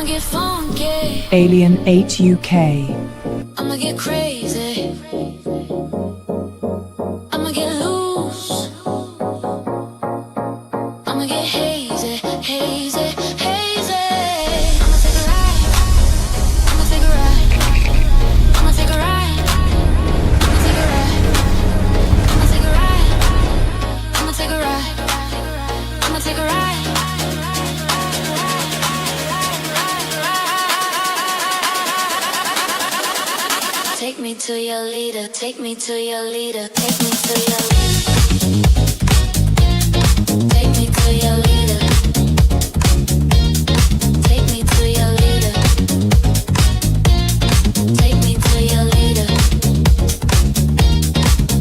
get funky. Alien 8 UK. I'ma get crazy. I'ma get loose. I'ma get hazy, hazy, hazy. I'ma take a ride. I'ma take a ride. I'ma take a ride. I'ma take a ride. I'ma take a ride. I'ma take a ride. I'ma take a ride. Take me to your leader, take me to your leader, take me to your leader. Take me to your leader. Take me to your leader. Take me to your leader.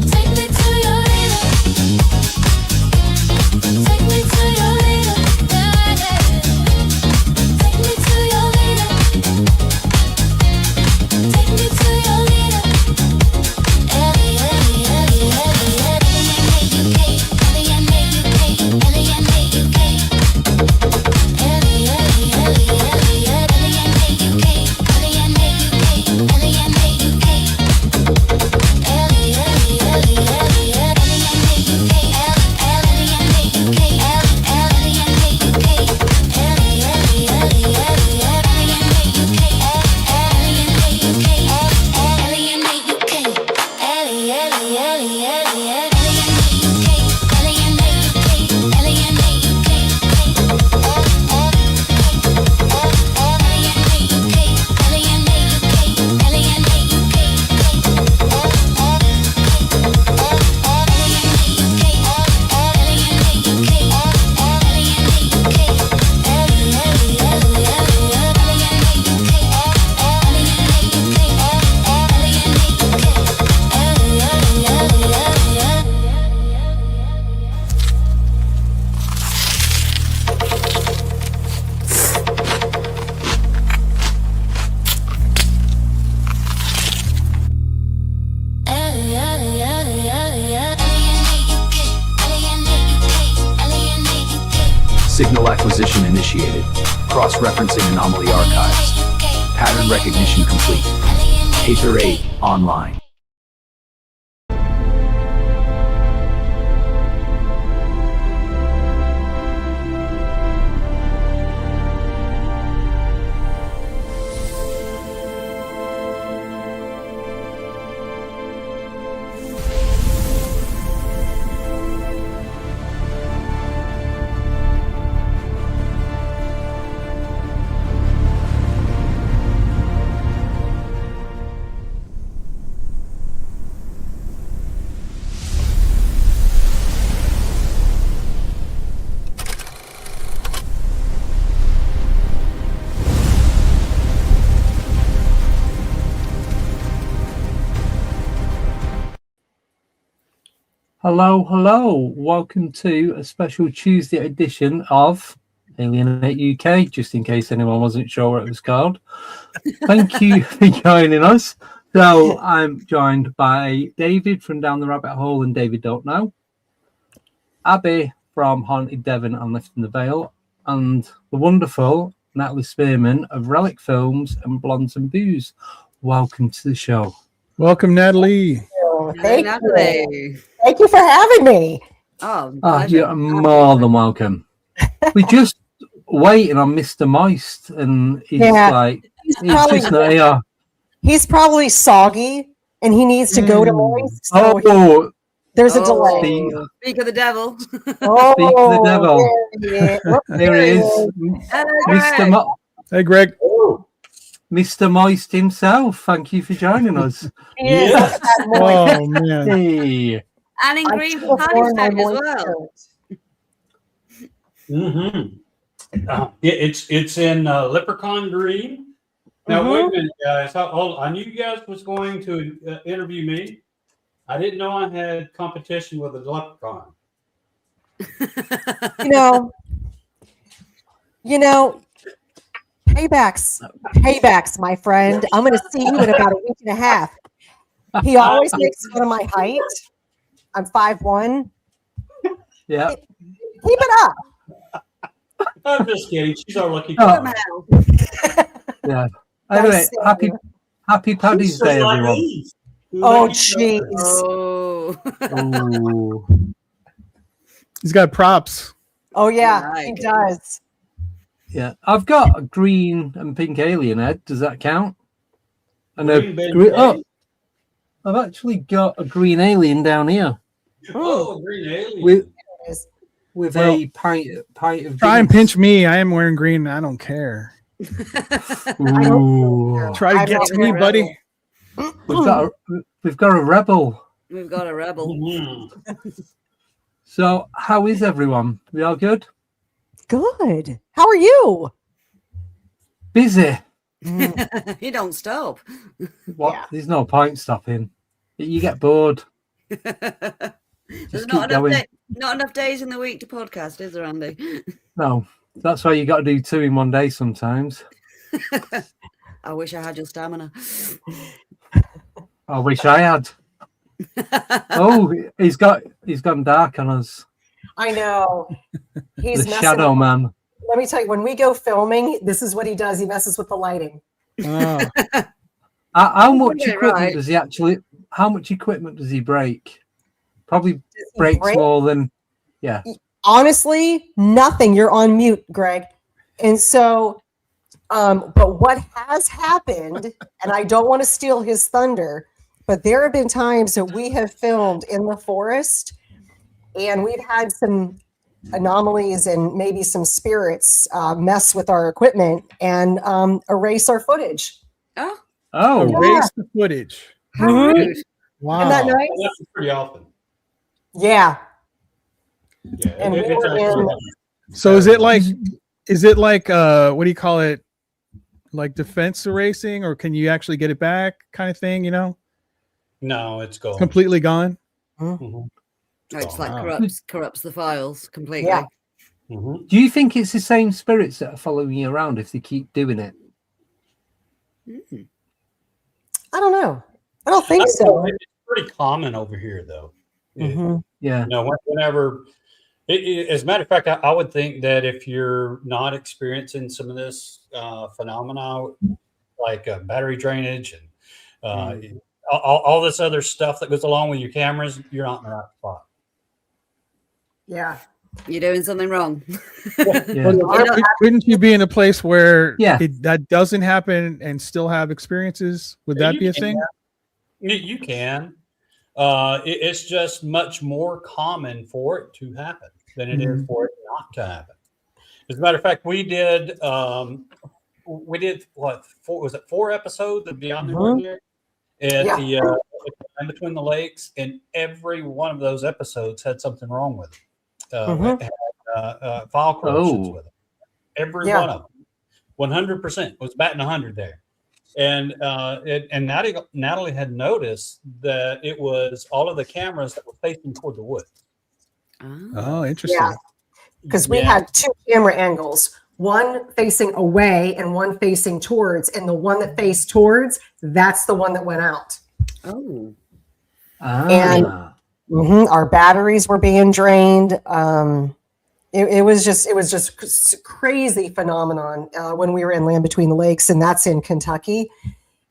Take me to your leader. Take me to your leader. Yeah, yeah. Take me to your leader. Take me to your leader. Signal acquisition initiated. Cross-referencing anomaly archives. Pattern recognition complete. Aether 8 online. Hello, hello. Welcome to a special Tuesday edition of Alien 8 UK, just in case anyone wasn't sure what it was called. Thank you for joining us. So I'm joined by David from Down the Rabbit Hole and David Don't Know, Abby from Haunted Devon and Lifting the Veil, and the wonderful Natalie Smearman of Relic Films and Blondes and Booze. Welcome to the show. Welcome, Natalie. Thank you. Thank you for having me. You're more than welcome. We're just waiting on Mr. Moist, and he's just not here. He's probably soggy, and he needs to go to Moist. So there's a delay. Speak of the devil. Speak of the devil. There he is. Mr. Hey, Greg. Mr. Moist himself. Thank you for joining us. Yes. Oh, man. Hey. And in green for Palestine as well. Mm-hmm. It's in Leprechaun green. Now wait a minute, guys. I knew you guys was going to interview me. I didn't know I had competition with a leprechaun. You know, paybacks, my friend. I'm going to see you in about a week and a half. He always makes fun of my height. I'm 5'1". Yeah. Keep it up. I'm just kidding. She's our lucky Oh. charm. Yeah. Anyway, Nice happy Paddy's She's Day, just like everyone. Eve. Oh, Lucky jeez. Oh. Ooh. He's got props. Oh, yeah, Right. he does. Yeah, I've got a green and pink alien head. Does that count? And Green Ben oh, I've actually got a green alien down here Oh, a green alien. with Well, a pint of. Try and Guinness. pinch me. I am wearing green. I don't care. Ooh. Try to I'm get not to me, wearing buddy. We've got a rebel. We've got a rebel. Mhm. So, how is everyone? We all good? Good. How are you? Busy. You don't stop. What? Yeah. There's no point stopping. You get bored. There's Just not keep going. not enough days in the week to podcast, is there, Andy? No, that's why you got to do 2 in one day sometimes. I wish I had your stamina. I wish I had. Oh, he's gone dark on us. I know. He's The messing shadow with- man. Let me tell you, when we go filming, this is what he does. He messes with the lighting. Oh, How much Yeah, equipment right. does he actually? How much equipment does he break? Probably Does he breaks break? more than. Yeah. Honestly, nothing. You're on mute, Greg. And so, but what has happened, and I don't want to steal his thunder, but there have been times that we have filmed in the forest and we've had some anomalies and maybe some spirits mess with our equipment and erase our footage. Oh, Oh, erase the footage. how Mhm. rude. Wow. Isn't that nice? That happens pretty often. Yeah. Yeah, And we it's were actually in- happening. So is it like what do you call it? Like defense erasing, or can you actually get it back kind of thing, No, it's gone. completely gone? Mhm. Oh, it's like Wow. corrupts the files completely. Yeah. Mhm. do you think it's the same spirits that are following you around if they keep doing it? Mm. I don't know. I don't think so. It's pretty common over here, though. Mhm. Yeah. You know, whenever, as a matter of fact, I would think that if you're not experiencing some of this phenomena, like battery drainage and all this other stuff that goes along with your cameras, you're not in the right spot. Yeah. You're doing something wrong. Yeah. Couldn't you be in a place where Yeah. that doesn't happen and still have experiences? Would that You be a can. thing? You can. It's just much more common for it to happen than it is for it not to happen. As a matter of fact, we did what? Four episodes of Beyond the Ordinary at the in between the lakes, and every one of those episodes had something wrong with it. It had file corruptions with it. Every one of them, 100% was batting 100 there. And Natalie had noticed that it was all of the cameras that were facing toward the woods. Oh, interesting. Yeah. Because we had 2 camera angles, one facing away and one facing towards. And the one that faced towards, that's the one that went out. Oh. And our batteries were being drained. It was just crazy phenomenon when we were in Land Between the Lakes, and that's in Kentucky.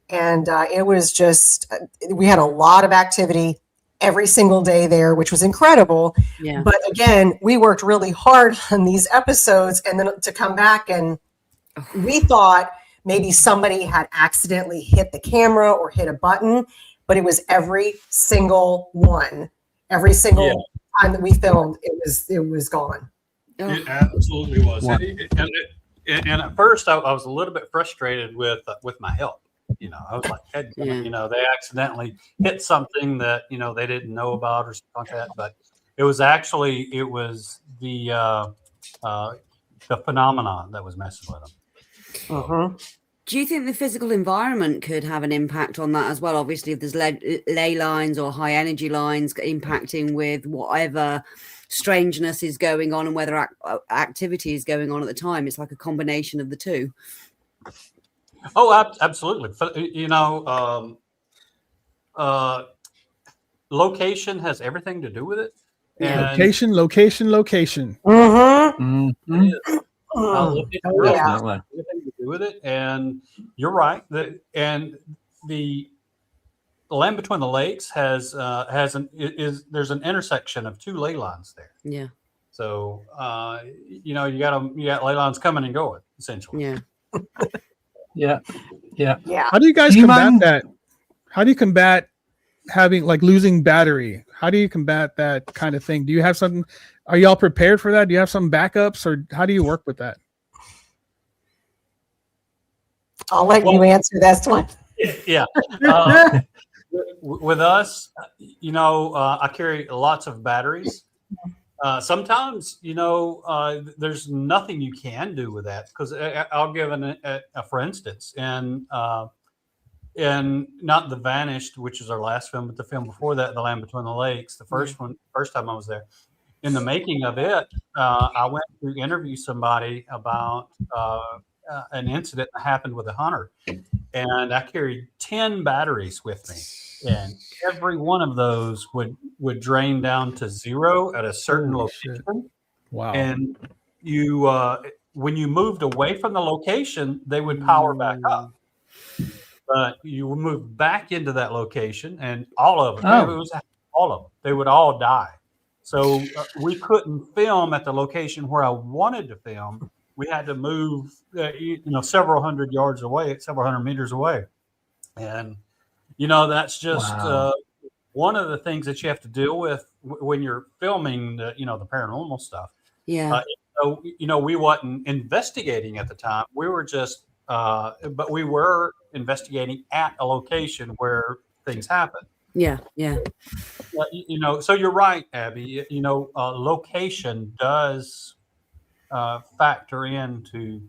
And it was just, we had a lot of activity every single day there, which was incredible. Yeah. But again, we worked really hard on these episodes, and then to come back, and we thought maybe somebody had accidentally hit the camera or hit a button, but it was every single one. Every single time that we filmed, it was gone. It absolutely was. And at first, I was a little bit frustrated with my help. You know, I was like, hey, you know, they accidentally hit something that they didn't know about or something like that. But it was the phenomenon that was messing with them. Do you think the physical environment could have an impact on that as well? Obviously, if there's ley lines or high energy lines impacting with whatever strangeness is going on and whether activity is going on at the time, it's like a combination of the two. Oh, absolutely. Location has everything to do with it. And Location. Mm-hmm. It's Oh, really yeah. Definitely. everything to do with it. And you're right. The land between the lakes has there's an intersection of 2 ley lines there. Yeah. So you got ley lines coming and going essentially. Yeah. Yeah. Yeah. Yeah. How do you guys Do you combat mind- that? How do you combat having like losing battery? How do you combat that kind of thing? Do you have something? Are y'all prepared for that? Do you have some backups, or how do you work with that? I'll let you answer this one. Yeah. With us, I carry lots of batteries. Sometimes, there's nothing you can do with that because I'll give a for instance, and not The Vanished, which is our last film, but the film before that, The Land Between the Lakes, the first time I was there. In the making of it, I went to interview somebody about an incident that happened with a hunter, and I carried 10 batteries with me, and every one of those would drain down to 0 at a certain Holy location. shit. Wow. And you, when you moved away from the location, they would power back up. But you would move back into that location, and all of them, it was all of them, they would all die. So we couldn't film at the location where I wanted to film. We had to move, several hundred yards away, several hundred meters away. And, that's just one of the things that you have to deal with when you're filming the paranormal stuff. Yeah. We wasn't investigating at the time. We were just, but we were investigating at a location where things happen. Yeah. Yeah. So you're right, Abby. Location does factor into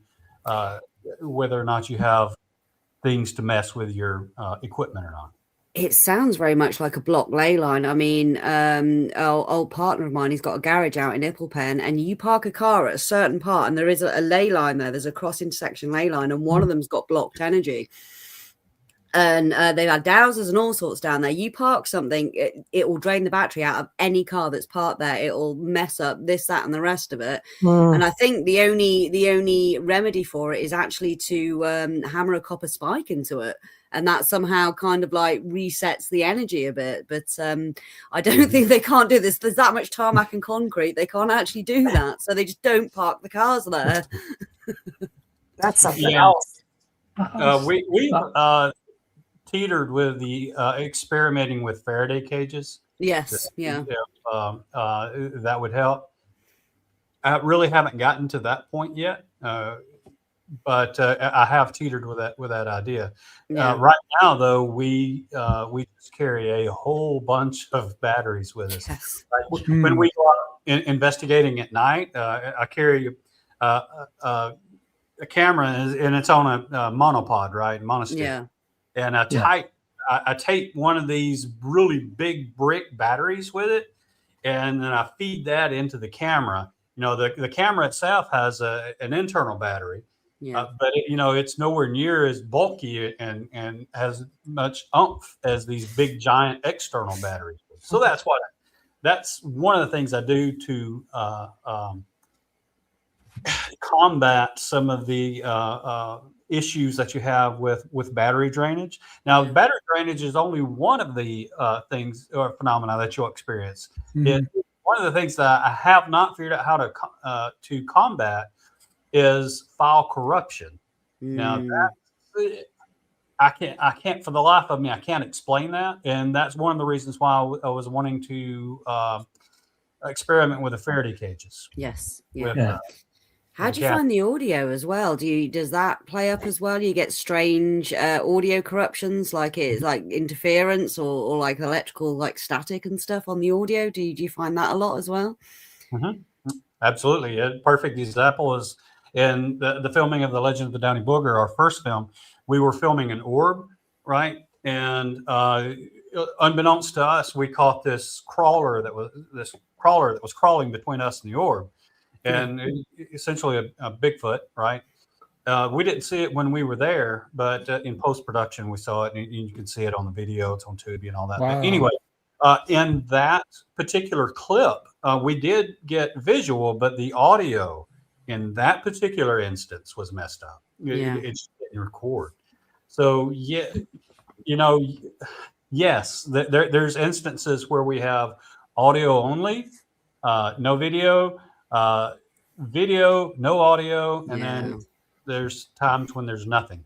whether or not you have things to mess with your equipment or not. It sounds very much like a block ley line. I mean, old partner of mine, he's got a garage out in Ipplepen, and you park a car at a certain part, and there is a ley line there. There's a cross intersection ley line, and one of them's got blocked energy. And they've had dowsers and all sorts down there. You park something, it will drain the battery out of any car that's parked there. It will mess up this, that, and the rest of it. And I think the only remedy for it is actually to hammer a copper spike into it. And that somehow kind of like resets the energy a bit. But I don't think they can't do this. There's that much tarmac and concrete. They can't actually do that. So they just don't park the cars there. That's something else. We teetered with the experimenting with Faraday cages. Yes. Yeah. That would help. I really haven't gotten to that point yet. But I have teetered with that idea. Yeah. Right now, though, we just carry a whole bunch of batteries with us. Yes. Like, when we go out investigating at night, I carry a camera, and it's on a monopod, right? Monostick. Yeah. And I tape one of these really big brick batteries with it, and then I feed that into the camera. The camera itself has an internal battery. Yeah. But it's nowhere near as bulky and has much oomph as these big giant external batteries. So that's one of the things I do to combat some of the issues that you have with battery drainage. Now, battery drainage is only one of the things or phenomena that you'll experience. One of the things that I have not figured out how to combat is file corruption. Now, I can't for the life of me, I can't explain that, and that's one of the reasons why I was wanting to experiment with the Faraday cages. Yes. Yeah. With, How do you find the audio as well? Does that play up as well? Do you get strange audio corruptions, like it's like interference or like electrical, like static and stuff on the audio? Do you find that a lot as well? Absolutely. A perfect example is in the filming of The Legend of the Downy Booger, our first film. We were filming an orb, right? And unbeknownst to us, we caught this crawler that was crawling between us and the orb. And essentially a Bigfoot, right? We didn't see it when we were there, but in post-production, we saw it, and you can see it on the video. It's on Tubi and all that. Wow. But anyway, in that particular clip, we did get visual, but the audio in that particular instance was messed up. Yeah. It just didn't record. So yeah, yes, there's instances where we have audio only, no video, video, no audio, and then there's times when there's nothing.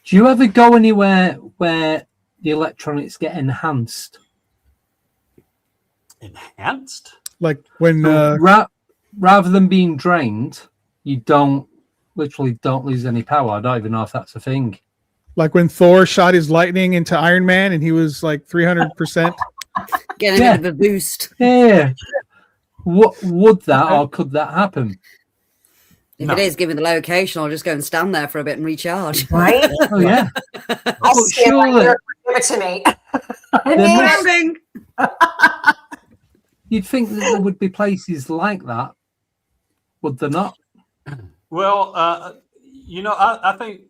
Do you ever go anywhere where the electronics get enhanced? Enhanced? Like when Rather than being drained, you literally don't lose any power. I don't even know if that's a thing. like when Thor shot his lightning into Iron Man and he was like 300%. Getting a bit of a boost. Yeah. What would that or could that happen? If it is, given the location, I'll just go and stand there for a bit and recharge. Right? Oh yeah. I'll But stand right surely there. Give it to me. there must- Grounding. you'd think that there would be places like that. Would there not? Well, I think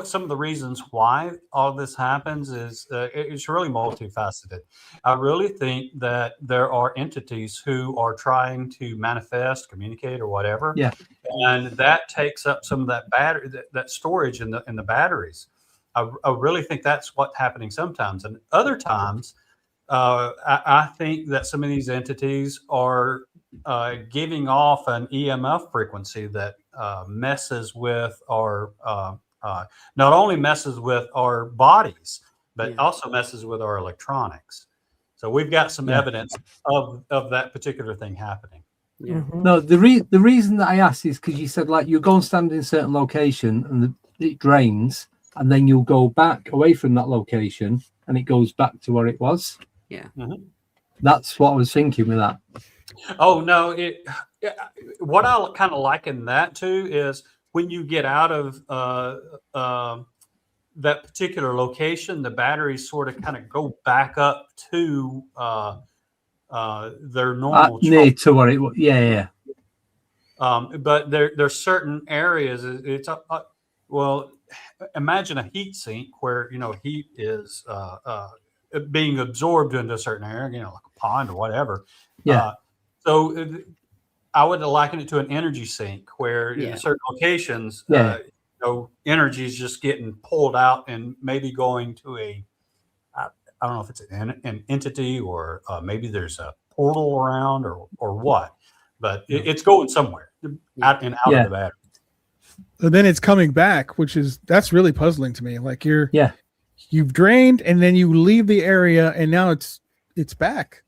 some of the reasons why all this happens is it's really multifaceted. I really think that there are entities who are trying to manifest, communicate, or whatever. Yeah. And that takes up some of that battery, that storage in the batteries. I really think that's what's happening sometimes, and other times, I think that some of these entities are giving off an EMF frequency that messes with our not only messes with our bodies, but also messes with our electronics. So we've got some evidence of that particular thing happening. Yeah. No, the reason that I asked is because you said like you go and stand in a certain location and it drains, and then you'll go back away from that location and it goes back to where it was. Yeah. Mm-hmm. That's what I was thinking with that. Oh no! What I kind of liken that to is when you get out of that particular location, the batteries sort of kind of go back up to their normal. Near to where it was. Yeah. But there's certain areas. It's well, imagine a heat sink where heat is being absorbed into a certain area, like a pond or whatever. Yeah. So I would liken it to an energy sink where in certain locations, energy is just getting pulled out and maybe going to I don't know if it's an entity or maybe there's a portal around or what, but it's going somewhere out of the battery. And then it's coming back, that's really puzzling to me. Like you've drained and then you leave the area and now it's back.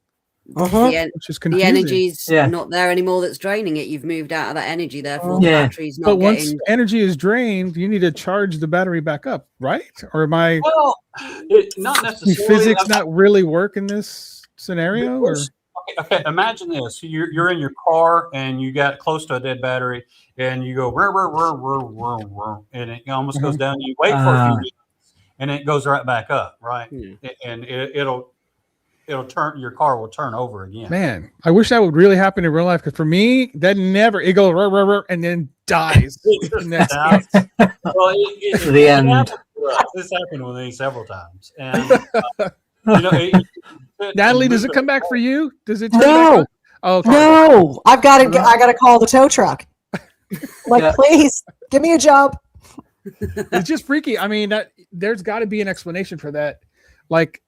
Which is the energy's not there anymore that's draining it. You've moved out of that energy, therefore the battery's not But once energy is drained, you need to charge the battery back up, right? Or am I not necessarily physics not really work in this scenario? Or okay, imagine this. You're in your car and you got close to a dead battery and you go and it almost goes down. You wait for a few minutes and it goes right back up, right? And it'll turn, your car will turn over again. Man, I wish that would really happen in real life, because for me, that never, it goes and then dies. And that's it. Well, The end. This happened with me several times. And, Natalie, does it come back for you? Does it turn No. back up? Oh, okay. No, I gotta call the tow truck. Please give me a job. It's just freaky. I mean, there's got to be an explanation for that. Like,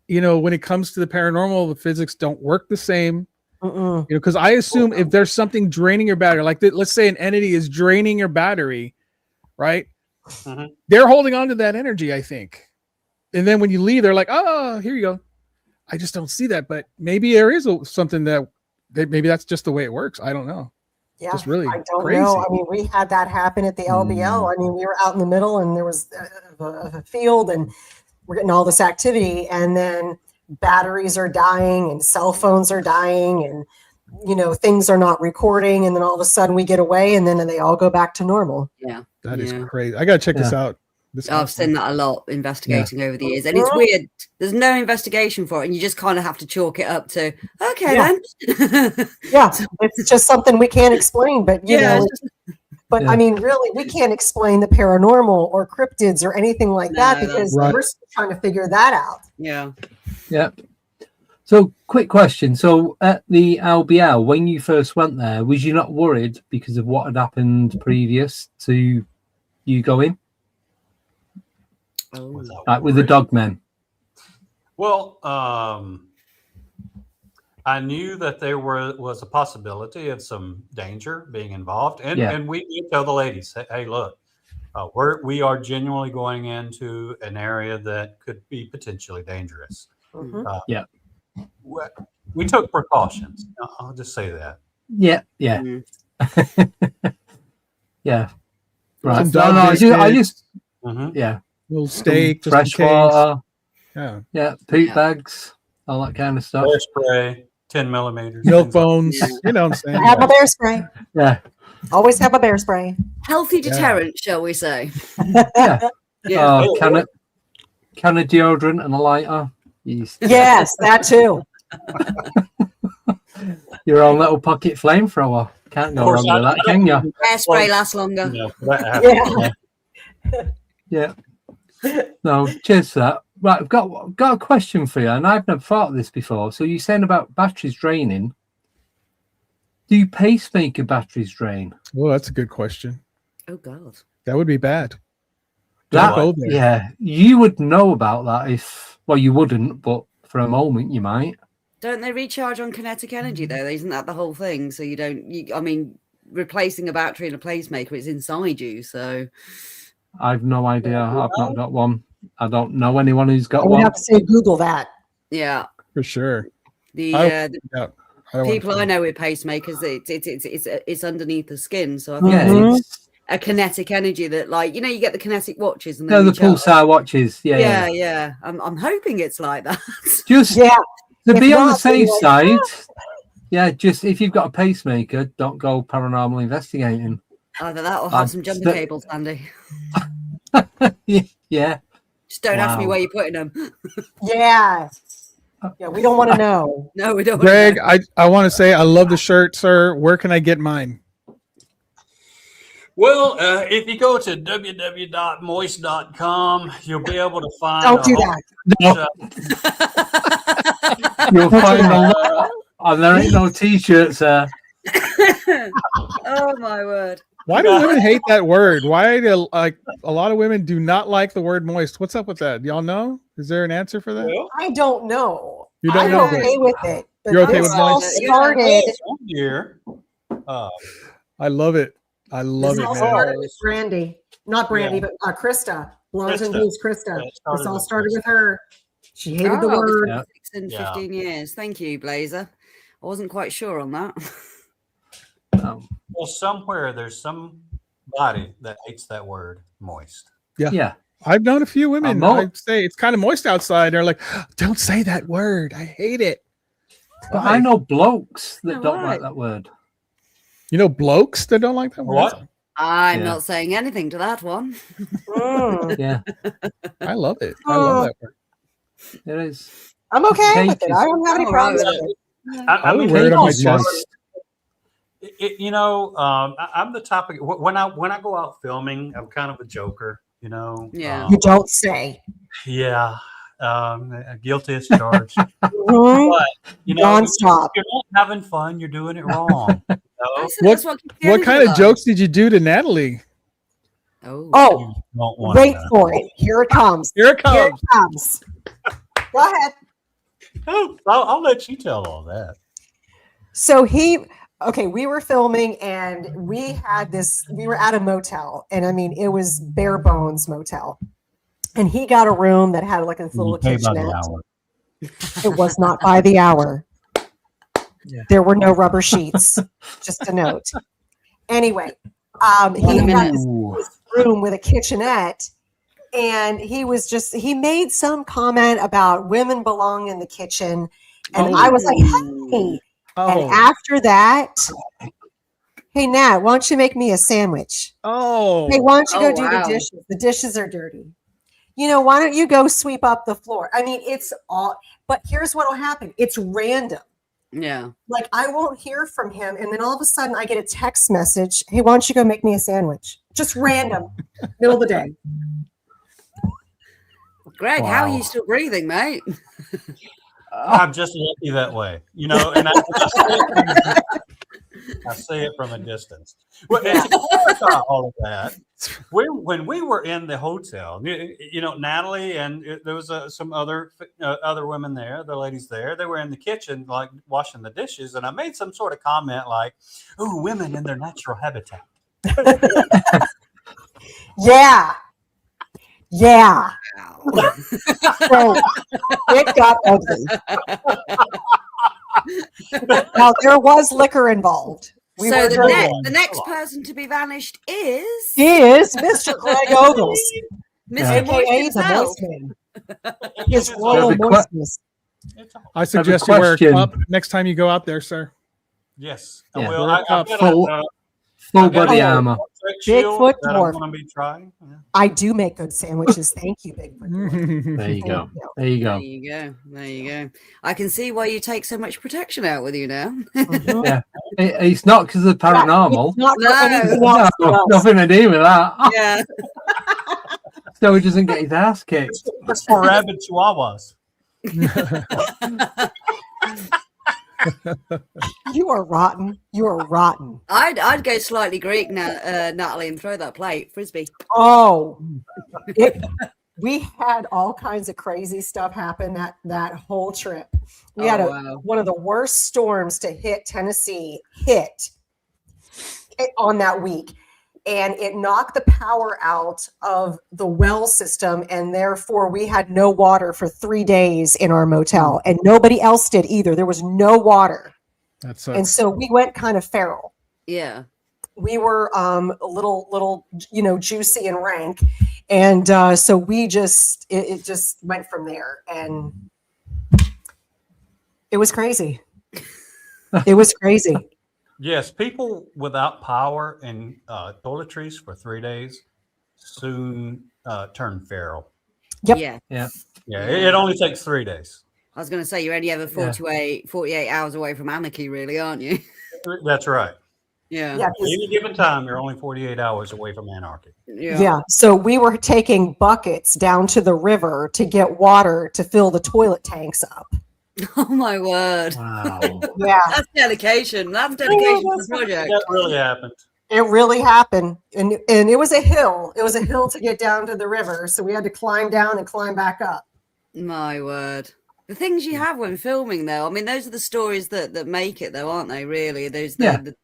when it comes to the paranormal, the physics don't work the same. Because I assume if there's something draining your battery, like let's say an entity is draining your battery, right? Mm-hmm. They're holding on to that energy, I think. And then when you leave, they're like, "Oh, here you go." I just don't see that, but maybe there is something that maybe that's just the way it works. I don't know. Yeah, Just really I don't crazy. know. I mean, we had that happen at the LBL. I mean, we were out in the middle and there was a field and we're getting all this activity, and then batteries are dying and cell phones are dying and, things are not recording. And then all of a sudden we get away and then they all go back to normal. Yeah. That is crazy. I got to check this out. I've seen that a lot investigating over the years, and it's weird. There's no investigation for it, and you just kind of have to chalk it up to then. It's just something we can't explain, but But I mean, really, we can't explain the paranormal or cryptids or anything like that because we're still trying to figure that out. Yeah. Yeah. So, quick question. So, at the LBL, when you first went there, was you not worried because of what had happened previous to you going? Was I Like with the worried? dogmen? Well, I knew that there was a possibility of some danger being involved, and Yeah. and we did tell the ladies, hey, look, we are genuinely going into an area that could be potentially dangerous. Mhm. Yeah. We took precautions. I'll just say that. Yeah. Mm. Yeah. Some Right. dog I biscuits, just Mhm. yeah. little steak, just in Fresh case. water. Yeah. Yeah. Poop Yeah. bags. All that kind of stuff. Bear spray, 10 millimeters. Milk things like bones. Yeah. You know what I'm I saying? have my bear spray. Yeah. Always have a bear spray. Healthy Yeah. deterrent, shall we say? Yeah. Yeah. Can of deodorant and a lighter. Yes. Yes, that too. Your own little pocket flamethrower. Can't go Of course, wrong with I- that, can you? Hairspray lasts longer. You know, that happens. Yeah. Yeah. No, cheers for that. Right, I've got a question for you, and I've never thought of this before. So you're saying about batteries draining. Do pacemaker batteries drain? Well, that's a good question. Oh God. That would be bad. That, Don't go there. yeah, you would know about that if, well, you wouldn't, but for a moment you might. Don't they recharge on kinetic energy though? Isn't that the whole thing? So you don't. I mean, replacing a battery in a pacemaker, it's inside you. So I've no idea. I've not got one. I don't know anyone who's I got would one. have to say Google that. yeah, For sure. the I uh, the Yeah. I don't people wanna- I know with pacemakers, it's underneath the skin. So I Mm-hmm. think Yeah, Mhm. it's, a kinetic energy that, like, you get the kinetic watches and no, then the pulsar watches. Yeah. I'm hoping it's like that. Just Yeah. to If be on the not, then safe you're side. Yeah, just if you've got a pacemaker, don't go paranormal investigating. Either that or I'd have some jumper st- cables handy. Yeah. Just don't ask me Wow. where you're putting them. Yeah. Yeah, we don't want to know. No, we don't. wanna Greg, know. I want to say I love the shirt, sir. Where can I get mine? Well, if you go to www.moist.com, you'll be able to find. Don't a do whole that. bunch of- You'll find a lot. And there ain't no t-shirts there. Oh my word! Why do women hate that word? Why do like a lot of women do not like the word moist? What's up with that? Do y'all know? Is there an answer for that? Well, I don't know. You don't I'm know. okay with it. But You're okay this with all moist? started. one year, I love it. I love This it, all man. started with Brandy, not Brandy, Yeah. but Krista. Blondes and Krista. Blues, Krista. Yeah, it started This all with started Krista. with her. She hated the Oh, word. Yeah. 15 years. Thank you, Blazer. I wasn't quite sure on that. well, somewhere there's somebody that hates that word moist. Yeah. I've known a few women. mo- I say it's kind of moist outside. They're like, don't say that word. I hate it. But Why? I know blokes that Oh, don't right. like that word. You know, blokes that don't like that word. What? I'm Yeah. not saying anything to that one. Mm. Yeah, I love it. I love that word. it is. I'm okay with it. Kate I is- don't have any All problems right. with it. I would mean, wear it on my it's chest. just- I'm the topic when I go out filming. I'm kind of a joker, Yeah. You don't say. Yeah, guilty as charged. Mhm. But Nonstop. if you're not having fun, you're doing it wrong. I No, said that's what keeps the What energy kind of alive. jokes did you do to Natalie? Oh, Oh, you don't want wait to. for it. Here it comes. Here it Here comes. it comes. Go ahead. I'll let you tell all that. So we were filming and we were at a motel, and I mean, it was bare bones motel. And he got a room that had like a little kitchenette. It was not by the hour. Yeah. There were no rubber sheets, just a note. Anyway, he One got minute. this room with a kitchenette, and he made some comment about women belong in the kitchen. And I was like, hey. And Oh, after that, hey, Nat, why don't you make me a sandwich? oh, Hey, why don't you go Oh, do wow. the dishes? The dishes are dirty. Why don't you go sweep up the floor? I mean, it's all, but here's what will happen. It's random. yeah. Like, I won't hear from him. And then all of a sudden I get a text message. Hey, why don't you go make me a sandwich? Just random, middle of the day. Greg, how are Wow. you still breathing, mate? I'm just lucky that way, and I see it from a distance. Well, and to clarify all of that, when we were in the hotel, Natalie and there was some other women there, the ladies there. They were in the kitchen, like washing the dishes, and I made some sort of comment like, "Ooh, women in their natural habitat." Yeah. So it got ugly. Now there was liquor involved. So the next person to be vanished is Mr. Greg Ogles, Mr. Moist aka the himself. Moistman. His royal moistness. I suggest you wear a cup next time you go out there, sir. Yes. Yeah. Well, Wear a cup. Full body armor. Bigfoot that dwarf. I'm going to be trying. Yeah. I do make good sandwiches. Thank you, Bigfoot dwarf. There you go. There you go. I can see why you take so much protection out with you now. Mhm. Yeah. It's not because of the paranormal. It's not for No. anything else. No, nothing to do with that. Yeah. So he doesn't get his ass kicked. It's for rabid chihuahuas. You are rotten. You are rotten. I'd go slightly Greek now, Natalie, and throw that plate frisbee. Oh, we had all kinds of crazy stuff happen that whole trip. We had one of the worst storms to hit Tennessee on that week, and it knocked the power out of the well system, and therefore we had no water for 3 days in our motel, and nobody else did either. There was no water. And so we went kind of feral. Yeah. We were a little juicy and rank, and so we just it just went from there, and it was crazy. It was crazy. Yes, people without power and toiletries for 3 days soon turn feral. Yep. Yeah. Yeah, it only takes 3 days. I was going to say, you're only ever 48 hours away from anarchy, really, aren't you? That's right. Yeah. Yeah. Any given time, you're only 48 hours away from anarchy. Yeah. So we were taking buckets down to the river to get water to fill the toilet tanks up. Oh my word. Wow. Yeah. That's dedication. That's dedication to the project. That really happened. It really happened. And it was a hill. It was a hill to get down to the river. So we had to climb down and climb back up. My word. The things you have when filming, though, I mean, those are the stories that make it, though, aren't they? Really, the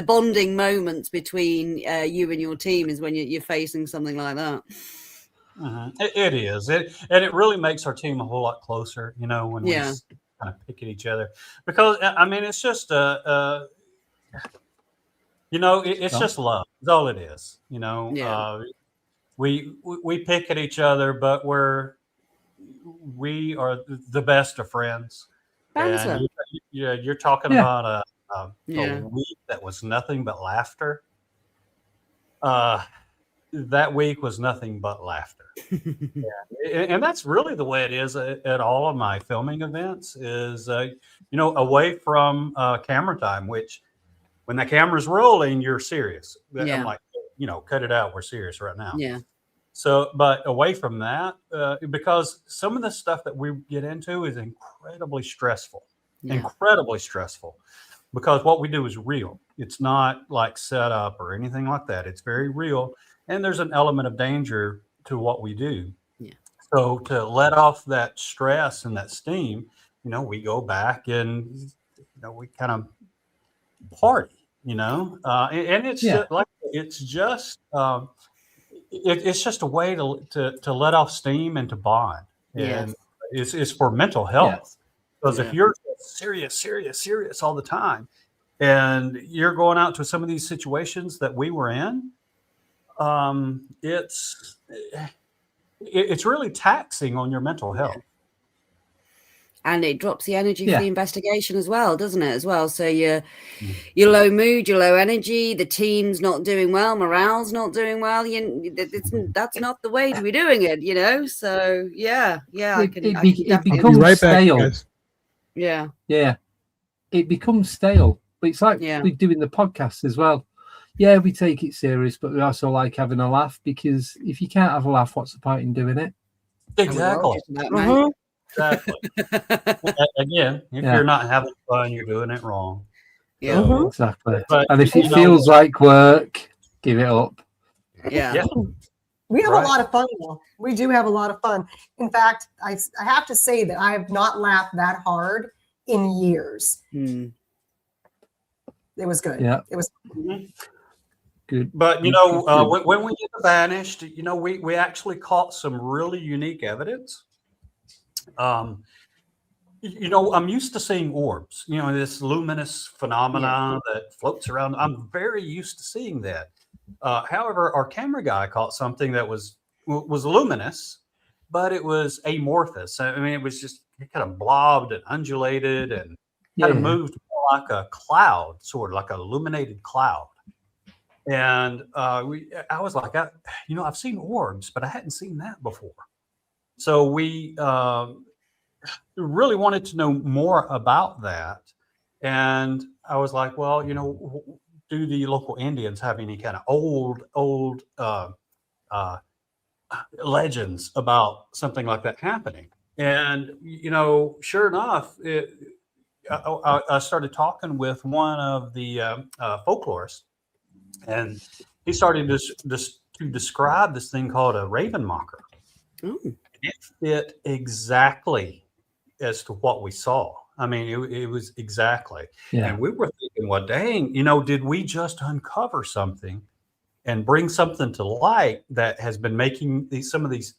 bonding moments between you and your team is when you're facing something like that. It is. It really makes our team a whole lot closer. When we kind of pick at each other, because I mean, it's just it's just love. That's all it is. We pick at each other, but we are the best of friends. Banter. And you're talking about a week that was nothing but laughter. That week was nothing but laughter. And that's really the way it is at all of my filming events is, away from camera time, which when the camera's rolling, you're serious. I'm like, cut it out. We're serious right now. Yeah. So, but away from that, because some of the stuff that we get into is incredibly stressful, because what we do is real. It's not like set up or anything like that. It's very real. And there's an element of danger to what we do. Yeah. So to let off that stress and that steam, we go back and, we kind of party, and it's it's just a way to let off steam and to bond. And it's for mental health. Because if you're serious all the time, and you're going out to some of these situations that we were in, it's really taxing on your mental health. And it drops the energy for the investigation as well, doesn't it? As well, so you're low mood, you're low energy. The team's not doing well, morale's not doing well. That's not the way to be doing it, So It becomes right stale. back, guys. Yeah, it becomes stale. But it's like we're doing the podcast as well. Yeah, we take it serious, but we also like having a laugh, because if you can't have a laugh, what's the point in doing it? Exactly. Exactly. Again, if Yeah. you're not having fun, you're doing it wrong. Yeah. So, Exactly. but, And if you it know, feels like work, give it up. Yeah. yeah, We have Right. a lot of fun, though. We do have a lot of fun. In fact, I have to say that I have not laughed that hard in years. Hmm. It was good. Yeah. It was. Good. but you Good, know, good, good. when we did the Vanished, you know, we actually caught some really unique evidence. You know, I'm used to seeing orbs, you know, this luminous phenomena that floats around. I'm very used to seeing that. However, our camera guy caught something that was luminous, but it was amorphous. I mean, it was just it kind of blobbed and undulated and kind of moved more like a cloud, sort of like a illuminated cloud. And I was like, you know, I've seen orbs, but I hadn't seen that before. So we really wanted to know more about that. And I was like, well, you know, do the local Indians have any kind of old legends about something like that happening? And, you know, sure enough, I started talking with one of the folklorists, and he started to describe this thing called a raven mocker. Ooh. It fit exactly as to what we saw. I mean, it was exactly. Yeah. And we were thinking, well, dang, you know, did we just uncover something and bring something to light that has been making some of these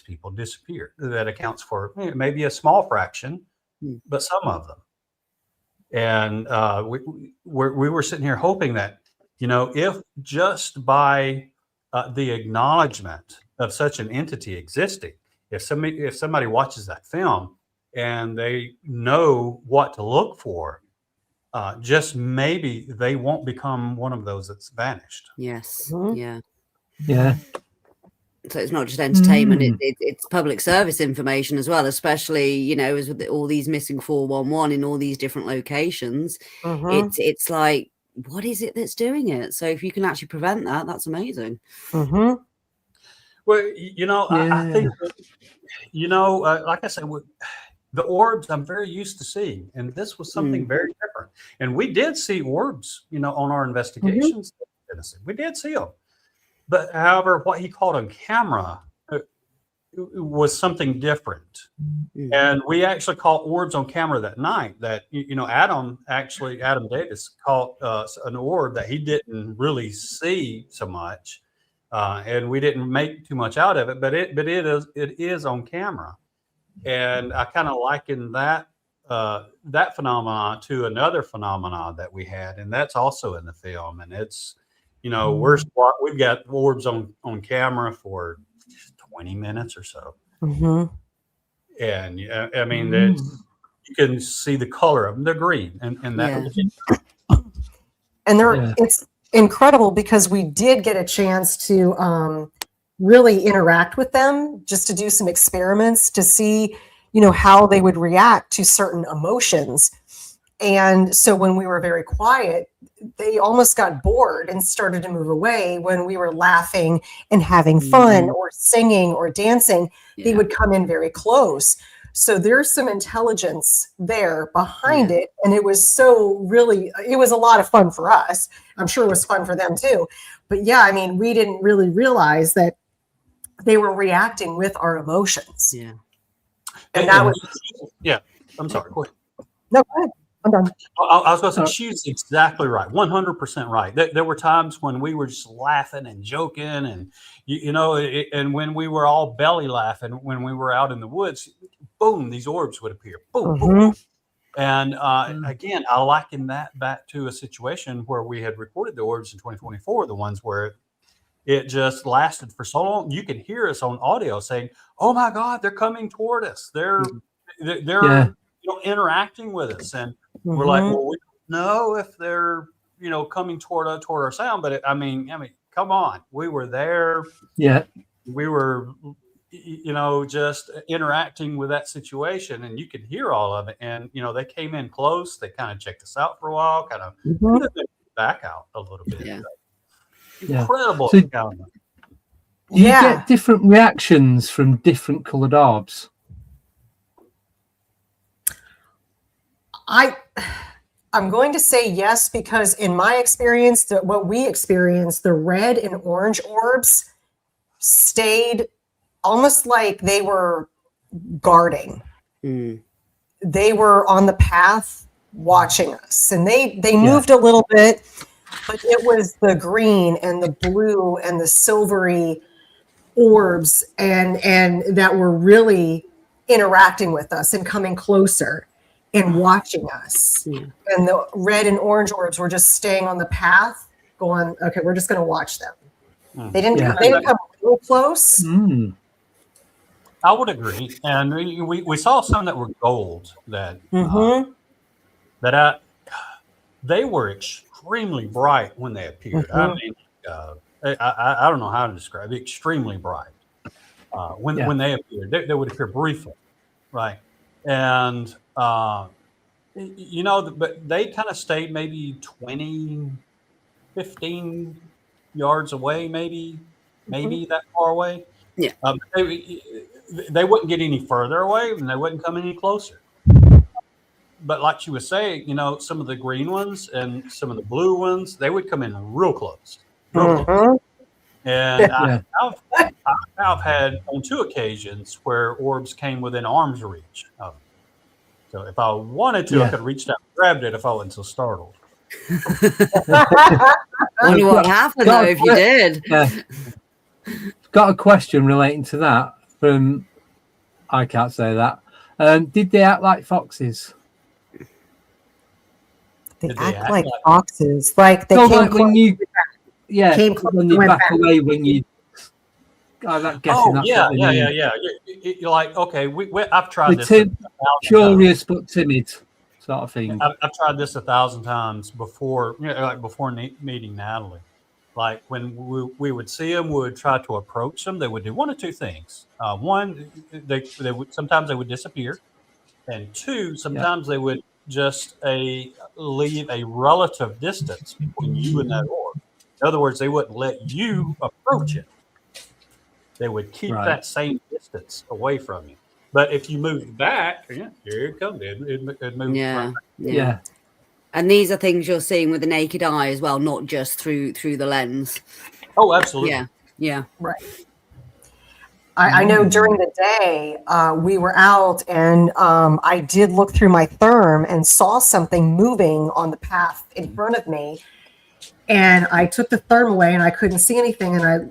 people disappear? That accounts for maybe a small fraction, but some of them. And we were sitting here hoping that, you know, if just by the acknowledgement of such an entity existing, if somebody watches that film and they know what to look for, just maybe they won't become one of those that's vanished. Yes. Mhm. Yeah. Yeah. So it's not just entertainment; it's public service information as well. Especially, you know, as with all these missing 411 in all these different locations, Mhm. it's like, what is it that's doing it? So if you can actually prevent that, that's amazing. Mhm. Well, you know, I think, you know, like I said, the orbs I'm very used to seeing, and this was something very different. And we did see orbs, you know, on our investigations. We did see them. But however, what he caught on camera was something different. And we actually caught orbs on camera that night that, you know, Adam Davis caught an orb that he didn't really see so much. And we didn't make too much out of it, but it is on camera. And I kind of liken that phenomenon to another phenomenon that we had, and that's also in the film. And it's, you know, we've got orbs on camera for 20 minutes or so. Mhm. And I mean, you can see the color of them. They're green, and that. And it's incredible because we did get a chance to really interact with them, just to do some experiments to see, you know, how they would react to certain emotions. And so when we were very quiet, they almost got bored and started to move away. When we were laughing and having fun or singing or dancing, they would come in very close. So there's some intelligence there behind it. And it was it was a lot of fun for us. I'm sure it was fun for them too. But yeah, I mean, we didn't really realize that they were reacting with our emotions. Yeah. And that was, I'm sorry. Go ahead. no, go ahead. I'm done. I was going to say, she's exactly right. 100% right. There were times when we were just laughing and joking, and, you know, and when we were all belly laughing, when we were out in the woods, boom, these orbs would appear. Boom, boom. And again, I liken that back to a situation where we had recorded the orbs in 2024, the ones where it just lasted for so long. You could hear us on audio saying, "Oh my God, they're coming toward us. They're you know, interacting with us." And we're like, well, we don't know if they're, you know, coming toward our sound, but I mean, come on, we were there. Yeah, we were, you know, just interacting with that situation, and you could hear all of it. And, you know, they came in close. They kind of checked us out for a while, kind of back out a little bit. Incredible. So, you get different reactions from different colored orbs. I'm going to say yes, because in my experience, what we experienced, the red and orange orbs stayed almost like they were guarding. They were on the path watching us, and they moved a little bit, but it was the green and the blue and the silvery orbs and that were really interacting with us and coming closer and watching us. And the red and orange orbs were just staying on the path, going, okay, we're just going to watch them. They didn't come real close. I would agree, and we saw some that were gold that they were extremely bright when they appeared. I mean, I don't know how to describe it. Extremely bright when they appeared. They would appear briefly, right? And you know, but they kind of stayed maybe 20, 15 yards away, maybe that far away. Yeah. They wouldn't get any further away, and they wouldn't come any closer. But like she was saying, you know, some of the green ones and some of the blue ones, they would come in real close. And I've had on 2 occasions where orbs came within arm's reach. So if I wanted to, I could have reached out and grabbed it if I wasn't so startled. Wonder what happened though if you did. Got a question relating to that from, I can't say that. Did they act like foxes? They act like foxes. Like they came like when you, came when you back away when you. I'm guessing that's yeah. You're like, okay, I've tried this. Curious but timid, sort of thing. I've tried this 1,000 times before, like before meeting Natalie. Like when we would see them, we would try to approach them. They would do one of 2 things. One, they would sometimes they would disappear, and 2, sometimes they would just leave a relative distance between you and that orb. In other words, they wouldn't let you approach it. They would keep that same distance away from you. But if you moved back, here it comes. It moved right back. And these are things you're seeing with the naked eye as well, not just through the lens. Oh, absolutely. Yeah. Right. I know during the day we were out, and I did look through my therm and saw something moving on the path in front of me. And I took the therm away and I couldn't see anything. And I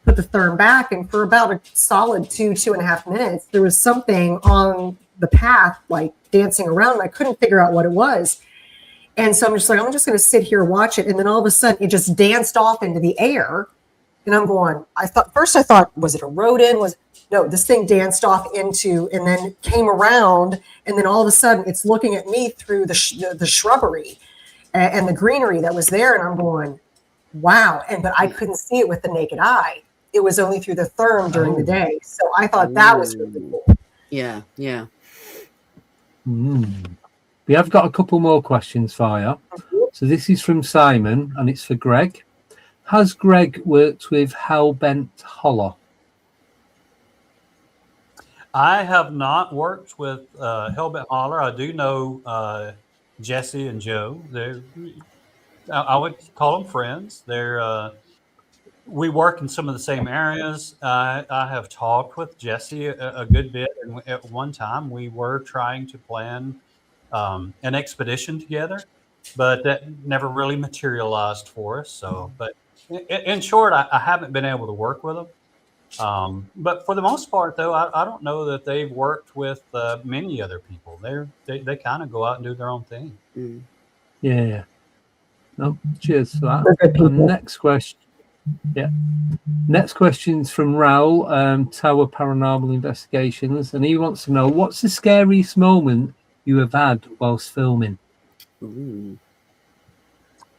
put the therm back, and for about a solid 2.5 minutes, there was something on the path, like dancing around, and I couldn't figure out what it was. And so I'm just going to sit here and watch it. And then all of a sudden it just danced off into the air. And I'm going, I thought, was it a rodent? No, this thing danced off into, and then came around. And then all of a sudden it's looking at me through the shrubbery and the greenery that was there. And I'm going, wow. But I couldn't see it with the naked eye. It was only through the therm during the day. So I thought that was really cool. Yeah. We have got a couple more questions for you. So this is from Simon, and it's for Greg. Has Greg worked with Hellbent Hollow? I have not worked with Hellbent Holler. I do know Jesse and Joe. I would call them friends. We work in some of the same areas. I have talked with Jesse a good bit, and at one time we were trying to plan an expedition together, but that never really materialized for us. So, but in short, I haven't been able to work with them. But for the most part, though, I don't know that they've worked with many other people. They kind of go out and do their own thing. Yeah. No, cheers for that. Next question. Yeah. Next question's from Raoul, Tower Paranormal Investigations, and he wants to know, what's the scariest moment you have had whilst filming?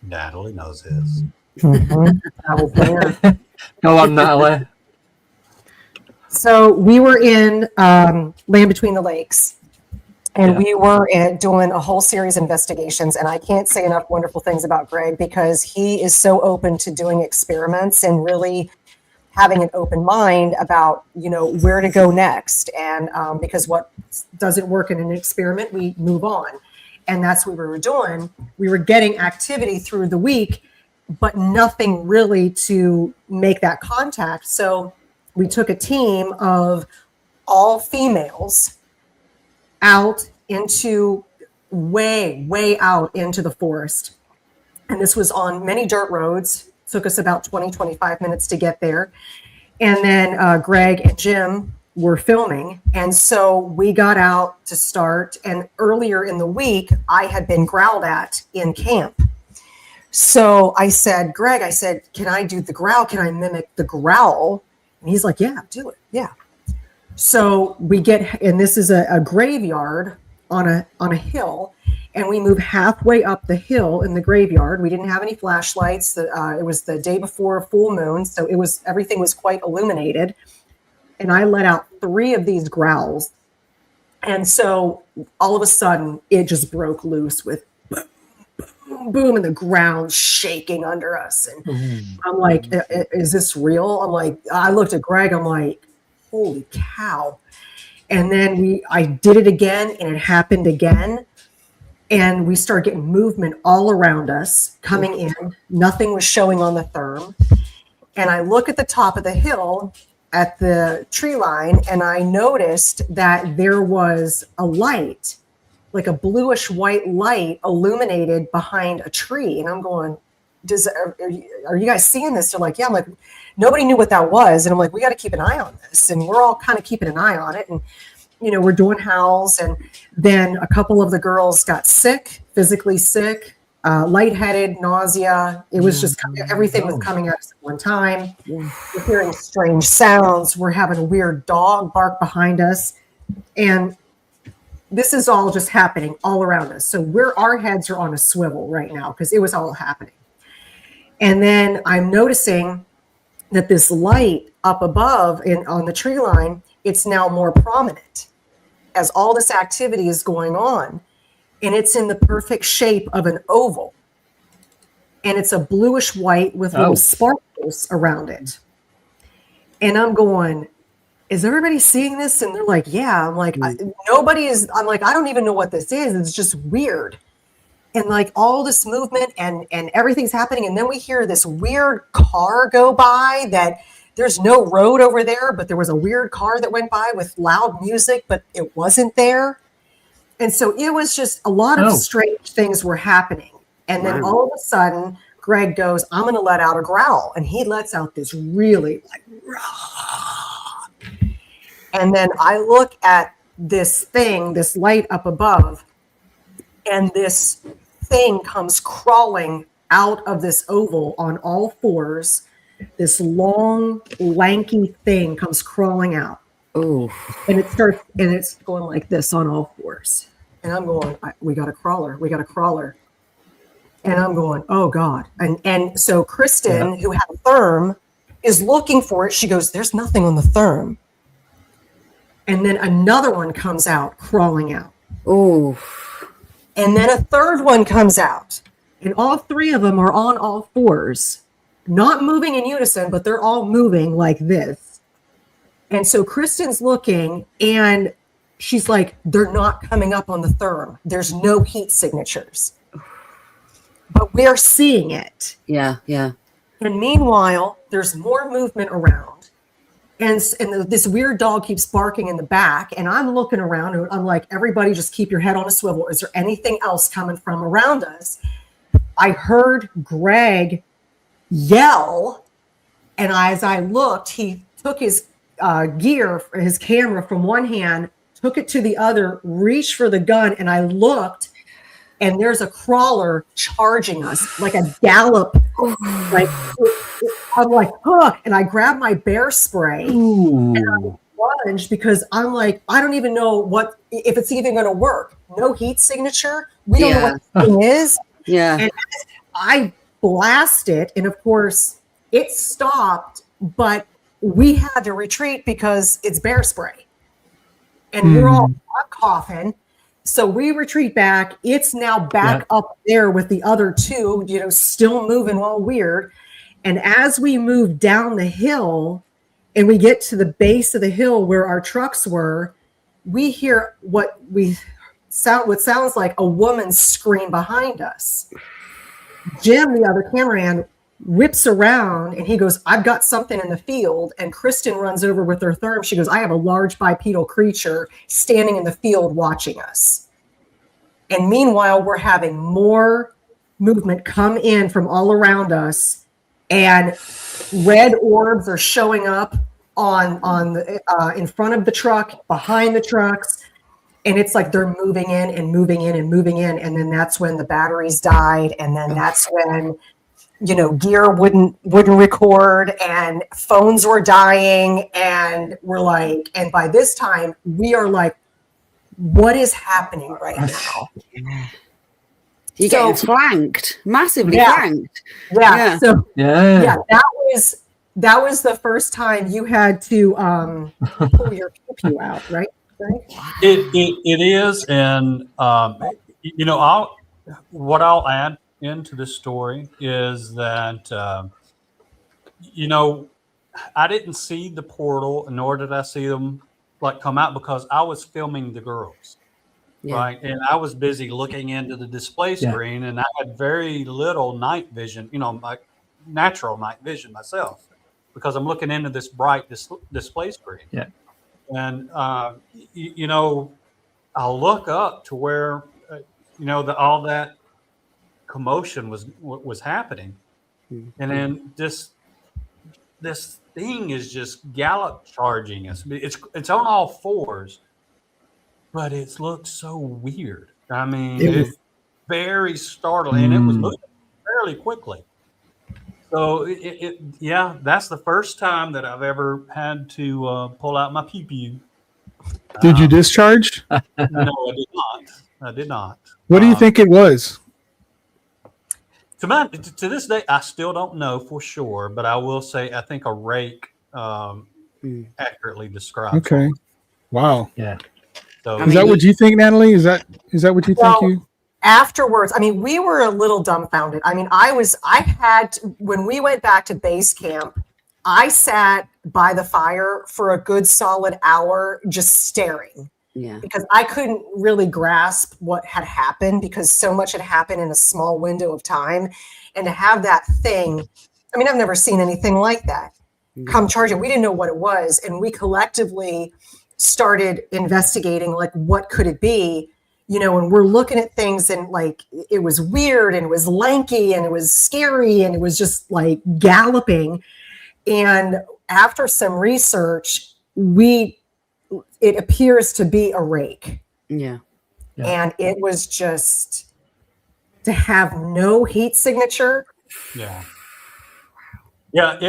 Natalie knows his. Go on, Natalie. So we were in Land Between the Lakes, and we were doing a whole series of investigations. And I can't say enough wonderful things about Greg, because he is so open to doing experiments and really having an open mind about, where to go next. And because what doesn't work in an experiment, we move on. and that's what we were doing. We were getting activity through the week, but nothing really to make that contact. So we took a team of all females out into way out into the forest. And this was on many dirt roads. It took us about 25 minutes to get there. And then Greg and Jim were filming. And so we got out to start. And earlier in the week, I had been growled at in camp. So I said, Greg, I said, can I do the growl? Can I mimic the growl? And he's like, yeah, do it. Yeah. So we get, and this is a graveyard on a hill, and we move halfway up the hill in the graveyard. We didn't have any flashlights. It was the day before full moon, so everything was quite illuminated. And I let out 3 of these growls, and so all of a sudden it just broke loose with boom, boom, and the ground shaking under us. And I'm like, is this real? I'm like, I looked at Greg. I'm like, holy cow. And then I did it again, and it happened again. And we start getting movement all around us coming in. Nothing was showing on the therm. And I look at the top of the hill at the tree line, and I noticed that there was a light, like a bluish white light illuminated behind a tree. And I'm going, are you guys seeing this? They're like, yeah. I'm like, nobody knew what that was. And I'm like, we got to keep an eye on this. And we're all kind of keeping an eye on it. And, we're doing howls. And then a couple of the girls got sick, physically sick, lightheaded, nausea. It was just, everything was coming at us at one time. We're hearing strange sounds. We're having a weird dog bark behind us. And this is all just happening all around us. So our heads are on a swivel right now because it was all happening. And then I'm noticing that this light up above on the tree line, it's now more prominent as all this activity is going on. And it's in the perfect shape of an oval. And it's a bluish white with little sparkles around it. And I'm going, is everybody seeing this? And they're like, yeah. I'm like, nobody is. I'm like, I don't even know what this is. It's just weird. And like all this movement and everything's happening. And then we hear this weird car go by that there's no road over there, but there was a weird car that went by with loud music, but it wasn't there. And so it was just a lot of strange things were happening. And then all of a sudden, Greg goes, I'm going to let out a growl. And he lets out this really like, rah. And then I look at this thing, this light up above, and this thing comes crawling out of this oval on all fours. This long, lanky thing comes crawling out. Oh. And it's going like this on all fours. And I'm going, we got a crawler. We got a crawler. And I'm going, oh God. And so Kristen, who had a therm, is looking for it. She goes, there's nothing on the therm. And then another one comes out, crawling out. Oh. And then a third one comes out. And all 3 of them are on all fours, not moving in unison, but they're all moving like this. And so Kristen's looking, and she's like, they're not coming up on the therm. There's no heat signatures. But we're seeing it. Yeah, yeah. And meanwhile, there's more movement around. And this weird dog keeps barking in the back. And I'm looking around, and I'm like, everybody just keep your head on a swivel. Is there anything else coming from around us? I heard Greg yell. And as I looked, he took his gear, his camera from one hand, took it to the other, reached for the gun. And I looked, and there's a crawler charging us like a gallop. Like I'm like, hook, and I grabbed my bear spray and I lunged because I'm like, I don't even know if it's even going to work. No heat signature. We don't know what the thing is. Yeah. And I blast it, and of course it stopped, but we had to retreat because it's bear spray, and we're all coughing. So we retreat back. It's now back up there with the other 2, still moving all weird. And as we move down the hill and we get to the base of the hill where our trucks were, we hear what we what sounds like a woman's scream behind us. Jim, the other cameraman, whips around and he goes, I've got something in the field. And Kristen runs over with her therm. She goes, I have a large bipedal creature standing in the field watching us. And meanwhile, we're having more movement come in from all around us, and red orbs are showing up on the in front of the truck, behind the trucks. And it's like they're moving in and moving in and moving in. And then that's when the batteries died. And then that's when, gear wouldn't record and phones were dying. And we're like, and by this time we are like, what is happening right now? You're getting flanked, massively flanked. Yeah. So that was the first time you had to pull your pew out, right? It is, and what I'll add into this story is that I didn't see the portal, nor did I see them come out, because I was filming the girls, right? And I was busy looking into the display screen, and I had very little night vision, my natural night vision myself, because I'm looking into this bright display screen. Yeah. And, I'll look up to where, all that commotion was happening. Mm-hmm. And then this thing is just gallop charging us. It's on all fours, but it looked so weird. I mean, it's very startling, and it was moving fairly quickly. So that's the first time that I've ever had to pull out my pew-pew. Did you discharge? No, I did not. What do you think it was? To this day, I still don't know for sure, but I will say I think a rake accurately describes. Okay. It. Wow. Yeah. So, is that what you think, Natalie? Is that what you think? Afterwards, we were a little dumbfounded. When we went back to base camp, I sat by the fire for a good solid hour just staring. Yeah. Because I couldn't really grasp what had happened, because so much had happened in a small window of time. And to have that thing, I've never seen anything like that come charging. We didn't know what it was. And we collectively started investigating, what could it be? And we're looking at things, and it was weird, and it was lanky, and it was scary, and it was just galloping. And after some research, it appears to be a rake. Yeah. And it was just to have no heat signature. Yeah. Yeah.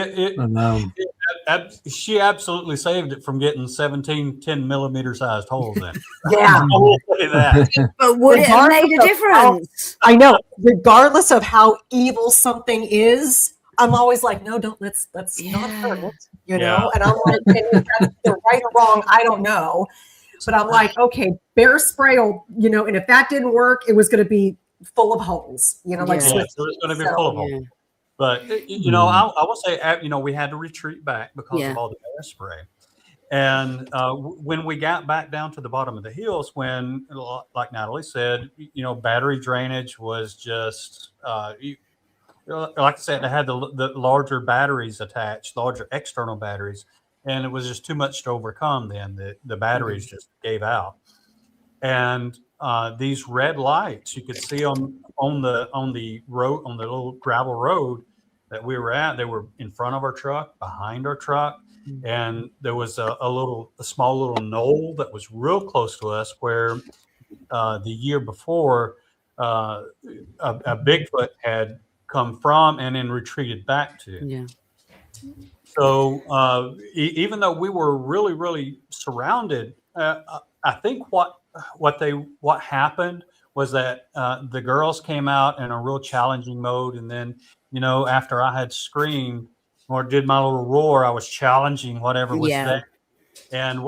She absolutely saved it from getting 17 10-millimeter sized holes in it. Yeah. I will say that. But would it have made a difference? I know. Regardless of how evil something is, I'm always like, no, let's not hurt it, And I'm like, if that's the right or wrong, I don't know. But I'm like, okay, bear spray will, and if that didn't work, it was going to be full of holes, so it's going to be full of holes. But, I will say, we had to retreat back because of all the bear spray. And when we got back down to the bottom of the hills, when, like Natalie said, battery drainage was just, like I said, they had the larger batteries attached, larger external batteries, and it was just too much to overcome. Then the batteries just gave out, and these red lights, you could see them on the road, on the little gravel road that we were at. They were in front of our truck, behind our truck, and there was a small little knoll that was real close to us, where the year before a Bigfoot had come from and then retreated back to. Yeah. So even though we were really, really surrounded, I think what happened was that the girls came out in a real challenging mode, and then after I had screamed or did my little roar, I was challenging whatever was there. And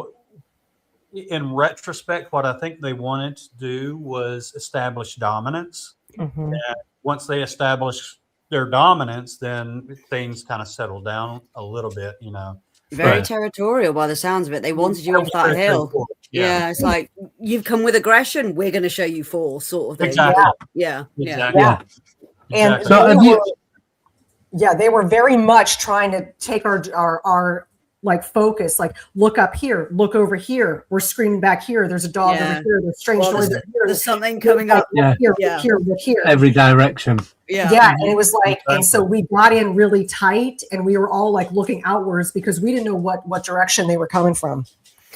in retrospect, what I think they wanted to do was establish dominance. Mm-hmm. And once they established their dominance, then things kind of settled down a little bit, Very territorial by the sounds of it. They wanted you off that hill. Yeah, it's like you've come with aggression. We're going to show you force, sort of thing. Exactly. Yeah, Exactly. Yeah. And Exactly. So they have you- were, yeah, they were very much trying to take our like focus, like look up here, look over here. We're screaming back here. There's a dog Yeah. over here. There's strange Well, noise there's, over here. there's something coming up. Yeah. Here, Yeah. look here, look here. Every direction. Yeah, and it was like, and so we got in really tight, and we were all like looking outwards because we didn't know what direction they were coming from.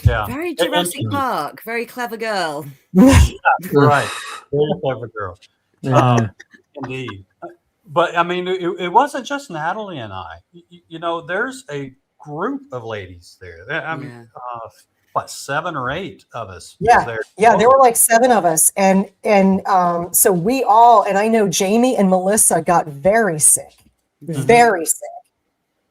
Yeah. Very Jurassic Park. Very clever girl. Right. Very clever girl. Yeah. Indeed. But I mean, it wasn't just Natalie and I. You know, there's a group of ladies there. I mean, what, 7 or 8 of us? Yeah. There. Yeah, there were like 7 of us, and so we all, and I know Jamie and Melissa got very sick, very sick.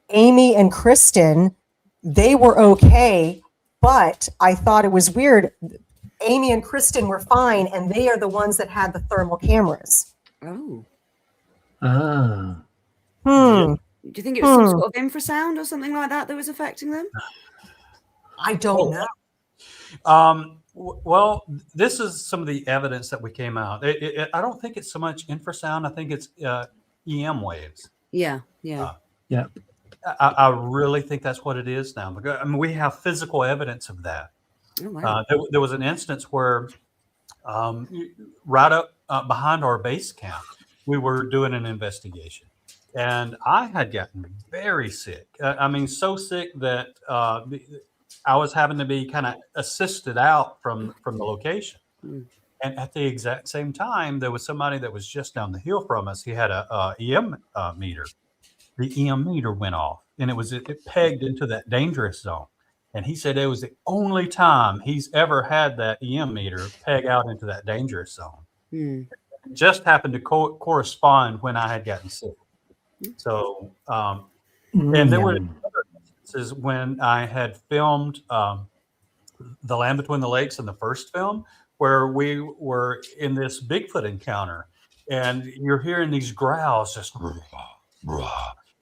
Amy and Kristen, they were okay, but I thought it was weird. Amy and Kristen were fine, and they are the ones that had the thermal cameras. Oh. Ah. Hmm. Do you think it was some sort of infrasound or something like that was affecting them? I don't know. Well, this is some of the evidence that we came out. I don't think it's so much infrasound. I think it's EM waves. Yeah. Yeah. Yeah. I really think that's what it is now. Because, I mean, we have physical evidence of that. Oh, wow. There was an instance where right up behind our base camp, we were doing an investigation. And I had gotten very sick. I mean, so sick that I was having to be kind of assisted out from the location. And at the exact same time, there was somebody that was just down the hill from us. He had a EM meter. The EM meter went off, and it pegged into that dangerous zone. And he said it was the only time he's ever had that EM meter peg out into that dangerous zone. It just happened to correspond when I had gotten sick. So, and there were other instances when I had filmed The Land Between the Lakes in the first film, where we were in this Bigfoot encounter, and you're hearing these growls just,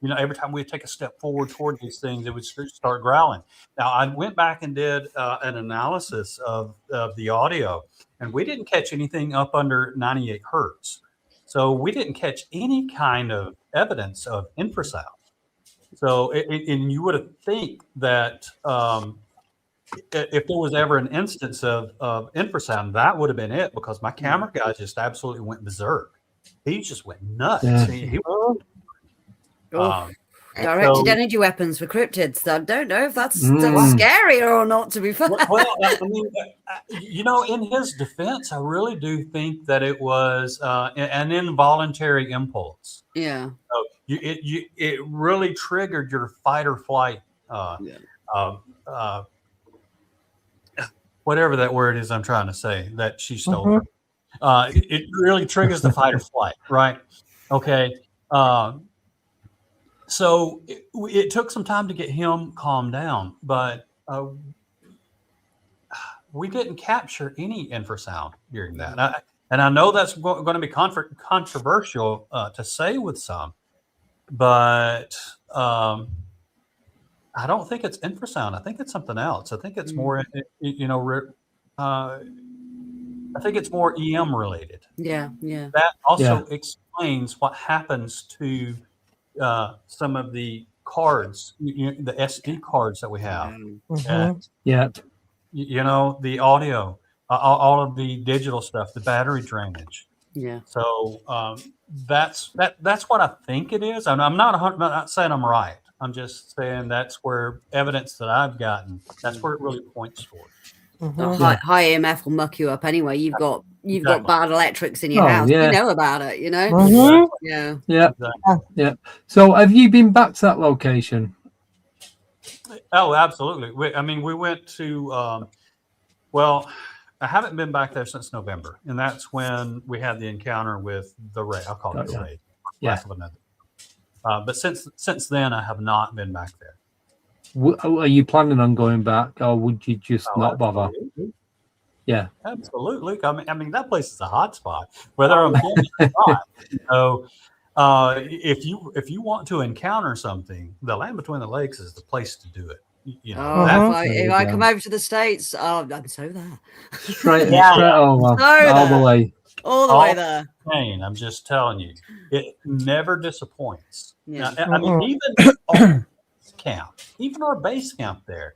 you know, every time we take a step forward toward these things, it would start growling. Now, I went back and did an analysis of the audio, and we didn't catch anything up under 98 hertz. So we didn't catch any kind of evidence of infrasound. So, and you would have think that if there was ever an instance of infrasound, that would have been it, because my camera guy just absolutely went berserk. He just went nuts. Yeah. Directed energy weapons for cryptids. I don't know if that's scary or not, to be fair. Well, I mean, you know, in his defense, I really do think that it was an involuntary impulse. Yeah. So it really triggered your fight or flight, whatever that word is I'm trying to say that she stole. It really triggers the fight or flight, right? Okay. So it took some time to get him calmed down, but we didn't capture any infrasound during that. And I know that's going to be controversial to say with some, but I don't think it's infrasound. I think it's something else. I think it's more, you know, I think it's more EM related. Yeah. That also explains what happens to some of the cards, the SD cards that we have. And, you know, the audio, all of the digital stuff, the battery drainage. Yeah. So that's what I think it is. I'm not saying I'm right. I'm just saying that's where evidence that I've gotten, that's where it really points toward. High EMF will muck you up anyway. You've got bad electrics in your house. Yeah. You know about it, you know? Yeah. So have you been back to that location? Oh, absolutely. We went to, well, I haven't been back there since November, and that's when we had the encounter with the Ray. I'll call it the Ray. But since then, I have not been back there. Are you planning on going back, or would you just not bother? Yeah, absolutely. I mean, that place is a hot spot. Whether I'm filming or not, so if you want to encounter something, the Land Between the Lakes is the place to do it. You know, Oh, that, if I come over to the States, oh, I'm so there. Straight, Yeah. straight over, So all the there. way. All the way there. Pain, I'm just telling you, it never disappoints. Yeah. I mean, even our even our base camp there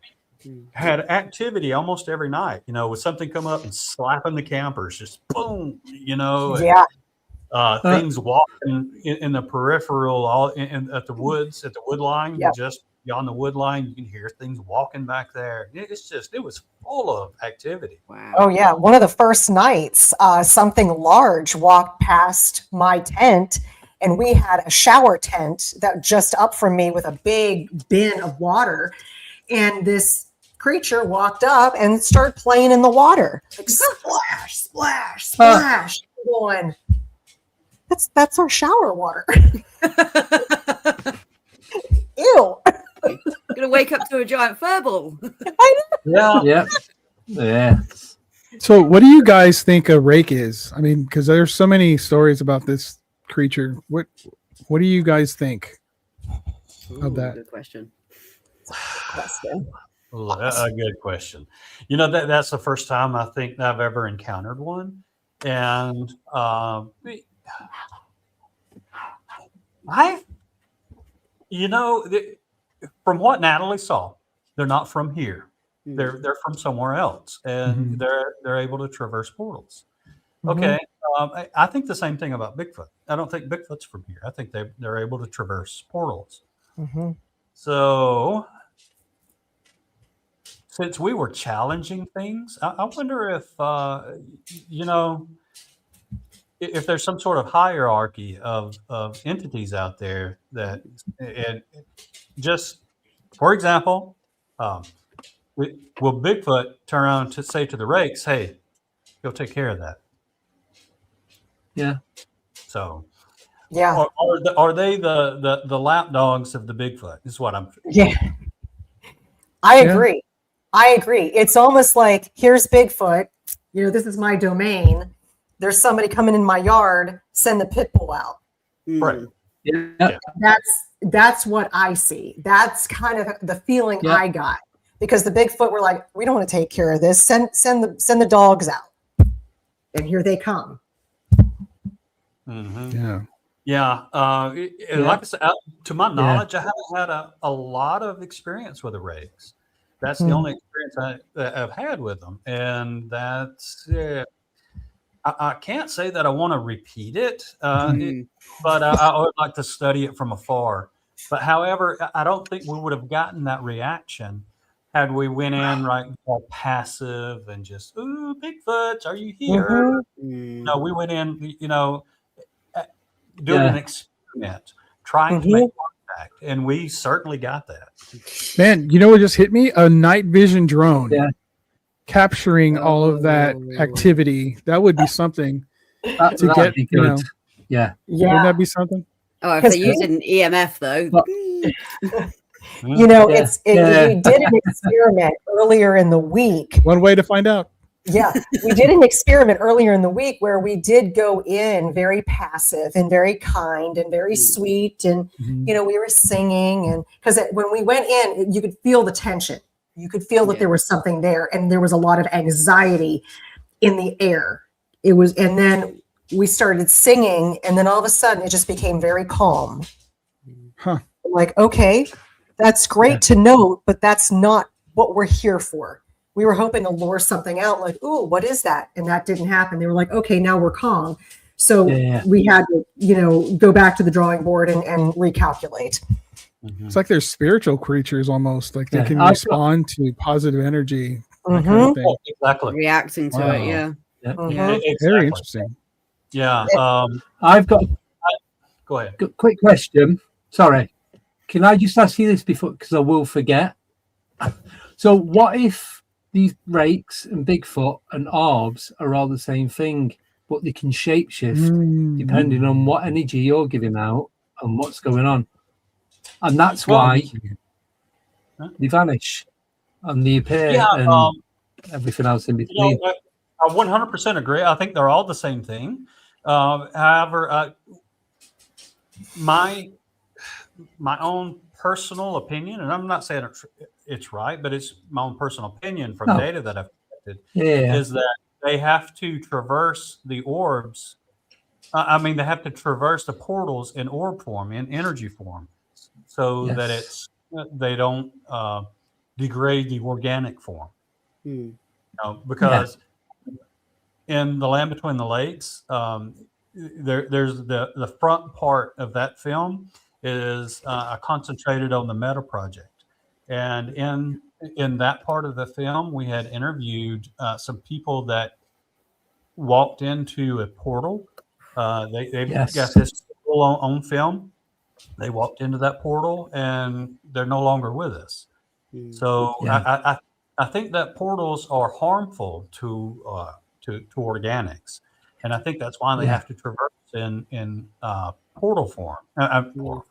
had activity almost every night. You know, with something come up and slapping the campers, just boom. You know, and, Yeah. things walking in the peripheral, all at the woods, at the wood line, Yep. just beyond the wood line, you can hear things walking back there. It's just, it was full of activity. Wow. Oh yeah, one of the first nights, something large walked past my tent, and we had a shower tent that just up from me with a big bin of water, and this creature walked up and started playing in the water, like splash, splash, splash. Going, that's our shower water. Ew. Gonna wake up to a giant furball. Yeah. Yeah. So, what do you guys think a rake is? I mean, because there's so many stories about this creature. What do you guys think of that? Good question. A good question. You know, that's the first time I think I've ever encountered one. And from what Natalie saw, they're not from here. They're from somewhere else, and they're able to traverse portals. Okay, I think the same thing about Bigfoot. I don't think Bigfoot's from here. I think they're able to traverse portals. So, since we were challenging things, I wonder if if there's some sort of hierarchy of entities out there that, and just for example, will Bigfoot turn around to say to the rakes, "Hey, go take care of that"? Yeah. So, Yeah. are they the lap dogs of the Bigfoot? Is what I'm. Yeah. I agree. I agree. It's almost like, here's Bigfoot. You know, this is my domain. There's somebody coming in my yard. Send the pit bull out. Right. Yeah. That's what I see. That's kind of the feeling I got, because the Bigfoot were like, we don't want to take care of this. Send the dogs out, and here they come. Yeah. Like I said, to my knowledge, I haven't had a lot of experience with the rakes. That's the only experience I've had with them, and that's it. I can't say that I want to repeat it, but I would like to study it from afar. But however, I don't think we would have gotten that reaction had we went in all passive and just, "Ooh, Bigfoot, are you here?" No, we went in, doing an experiment, trying to make contact, and we certainly got that. Man, you know what just hit me? A night vision drone. Capturing all of that activity. That would be something to get, be good. Yeah. Wouldn't that be something? Oh, if they used an EMF though. You know, we did an experiment earlier in the week. One way to find out. Yeah, we did an experiment earlier in the week where we did go in very passive and very kind and very sweet. And, we were singing, and because when we went in, you could feel the tension. You could feel that there was something there, and there was a lot of anxiety in the air. And then we started singing, and then all of a sudden it just became very calm. Like, okay, that's great to note, but that's not what we're here for. We were hoping to lure something out, like, "Ooh, what is that?" And that didn't happen. They were like, "Okay, now we're calm." So we had to, go back to the drawing board and recalculate. It's like they're spiritual creatures almost. Like they can respond to positive energy. Kind of thing. Exactly. Reacting to it, Exactly. Very interesting. Yeah. I've got Go ahead. quick question. Sorry. Can I just ask you this before, because I will forget? So what if these rakes and Bigfoot and orbs are all the same thing, but they can shapeshift depending on what energy you're giving out and what's going on? And that's why they vanish and they appear and everything else in between. I 100% agree. I think they're all the same thing. However, my own personal opinion, and I'm not saying it's right, but it's my own personal opinion from data that I've collected, is that they have to traverse the orbs. They have to traverse the portals in orb form, in energy form, so that they don't degrade the organic form. Because in the Land Between the Lakes, there's the front part of that film is concentrated on the Meta Project, and in that part of the film, we had interviewed some people that walked into a portal. They've got this on film. They walked into that portal, and they're no longer with us. So I think that portals are harmful to organics, and I think that's why they have to traverse in portal form. Portal form.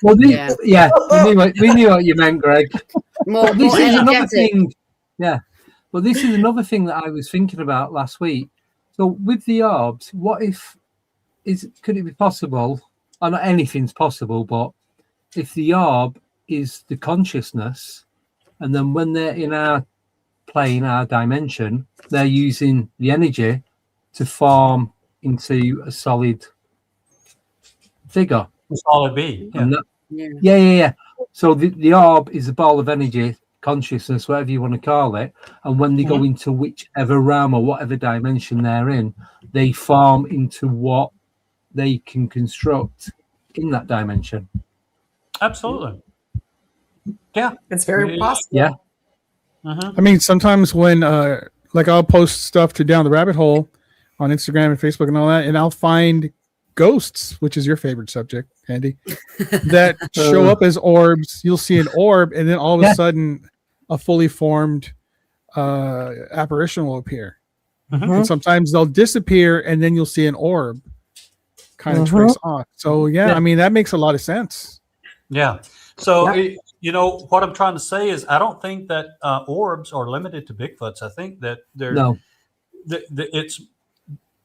Well, we knew what you meant, Greg. This is another thing. Yeah. Well, this is another thing that I was thinking about last week. So with the orbs, what if could it be possible? Not anything's possible, but if the orb is the consciousness, and then when they're in our plane, our dimension, they're using the energy to form into a solid figure. A solid being. Yeah. So the orb is a ball of energy, consciousness, whatever you want to call it. And when they go into whichever realm or whatever dimension they're in, they form into what they can construct in that dimension. Absolutely. Yeah. It's very possible. Yeah. I mean, sometimes when like I'll post stuff to Down the Rabbit Hole on Instagram and Facebook and all that, and I'll find ghosts, which is your favorite subject, Andy, that show up as orbs. You'll see an orb, and then all of a sudden a fully formed apparition will appear. And sometimes they'll disappear, and then you'll see an orb kind of trace off. So I mean, that makes a lot of sense. Yeah. So what I'm trying to say is, I don't think that orbs are limited to Bigfoots. I think that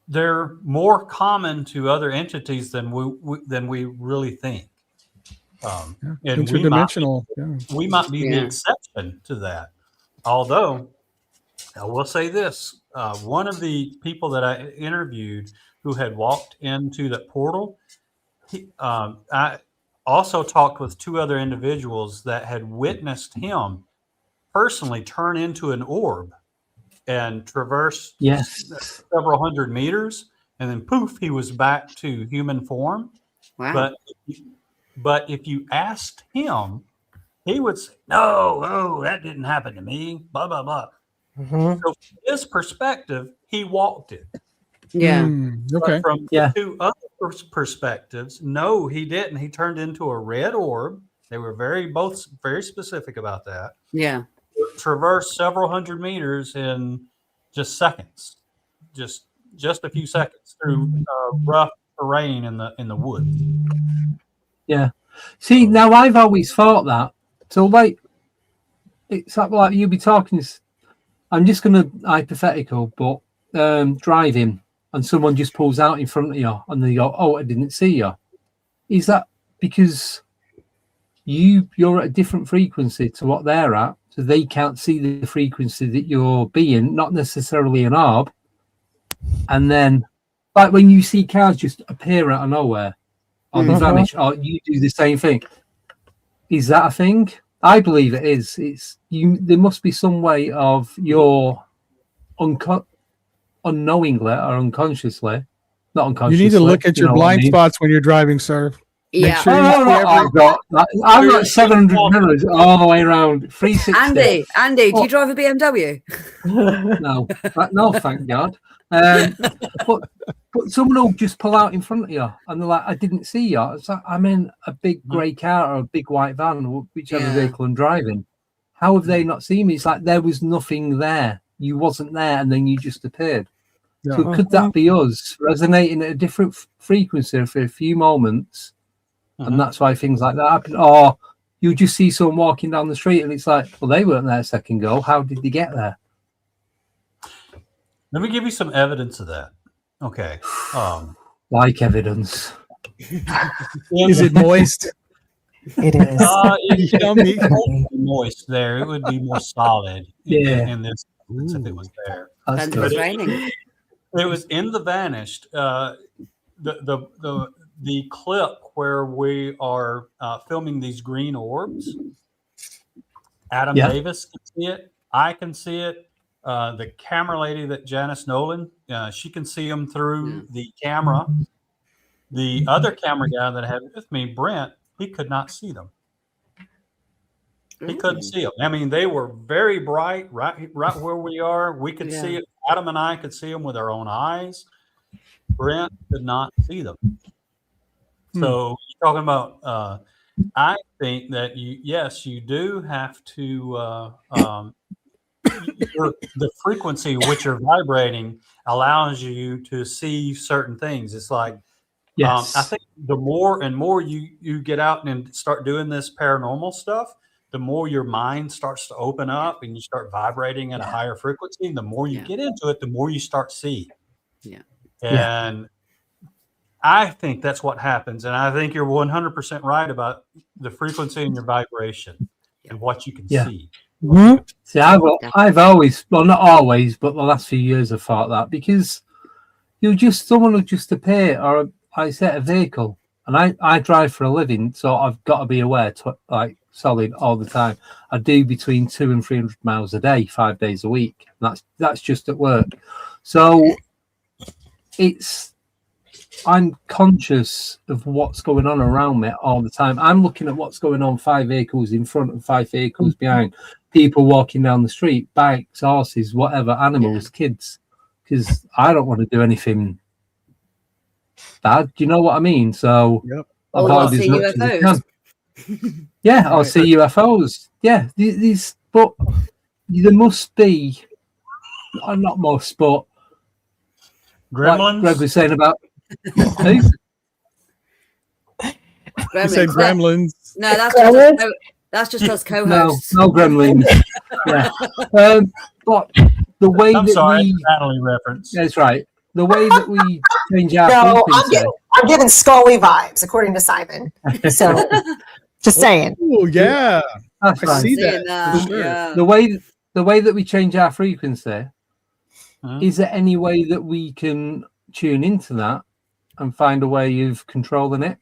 they're more common to other entities than we really think. And Interdimensional. We might be the exception to that. Although I will say this: one of the people that I interviewed who had walked into that portal, I also talked with two other individuals that had witnessed him personally turn into an orb and traverse several hundred meters, and then poof, he was back to human form. Wow. But if you asked him, he would say, no, that didn't happen to me, blah, blah, blah. So from his perspective, he walked it. Yeah. Okay. But from the two other perspectives, no, he didn't. He turned into a red orb. They were both very specific about that. Yeah. Traverse several hundred meters in just seconds, just a few seconds through rough terrain in the woods. Yeah. See, now I've always thought that. So like, it's like you'll be talking. I'm just going to hypothetical, but driving, and someone just pulls out in front of you, and they go, "Oh, I didn't see you." Is that because you're at a different frequency to what they're at, so they can't see the frequency that you're being, not necessarily an orb? And then, like when you see cars just appear out of nowhere, or they vanish, or you do the same thing. Is that a thing? I believe it is. It's you. There must be some way of your unknowingly or unconsciously, not unconsciously. You need to look at your blind spots when you're driving, sir. Yeah. Make sure I've got 700 mirrors all the way around. 360. Andy, do you drive a BMW? No, thank God. But someone will just pull out in front of you, and they're like, "I didn't see you." It's like, I'm in a big grey car or a big white van, whichever vehicle I'm driving. How have they not seen me? It's like there was nothing there. You wasn't there, and then you just appeared. Yeah. So could that be us resonating at a different frequency for a few moments, and that's why things like that happen? Or you just see someone walking down the street, and it's like, well, they weren't there a second ago. How did they get there? Let me give you some evidence of that. Okay. Like evidence. Is it moist? It is. It Yummy. wouldn't be moist there. It would be more solid. Yeah. In this instance, if it was there. That's Depends if it's good. raining. It was in the Vanished. The clip where we are filming these green orbs. Adam Yeah. Davis can see it. I can see it. The camera lady, that Janice Nolan, she can see them through the camera. The other camera guy that I had with me, Brent, he could not see them. He couldn't see them. I mean, they were very bright, right where we are. We could see it. Adam and I could see them with our own eyes. Brent could not see them. So you're talking about. I think that you do have to. The frequency which you're vibrating allows you to see certain things. It's like. Yes. I think the more and more you get out and start doing this paranormal stuff, the more your mind starts to open up and you start vibrating at a higher frequency. And the more you get into it, the more you start seeing. Yeah. And I think that's what happens. And I think you're 100% right about the frequency and your vibration and what you can see. Mm-hmm. See, I've always, well, not always, but the last few years I've thought that, because someone will just appear, or I set a vehicle, and I drive for a living, so I've got to be aware, solid all the time. I do between 200 and 300 miles a day, 5 days a week. That's just at work. So I'm conscious of what's going on around me all the time. I'm looking at what's going on 5 vehicles in front and 5 vehicles behind, people walking down the street, bikes, horses, whatever, animals, kids, because I don't want to do anything bad. Do you know what I mean? So avoid as much as I can. Yeah, I'll see UFOs. Yeah, these, but there must be, not most, but Gremlins. Like Greg was saying about who? You said gremlins. No, that's just us co-hosts. No gremlins. Yeah, but the way I'm that sorry, we Natalie reference. that's right. The way that we change our No, frequency. I'm getting Scully vibes, according to Simon. So, just saying. Oh yeah, That's I right. see Seeing that. that, For sure. yeah. The way that we change our frequency, is there any way that we can tune into that and find a way of controlling it?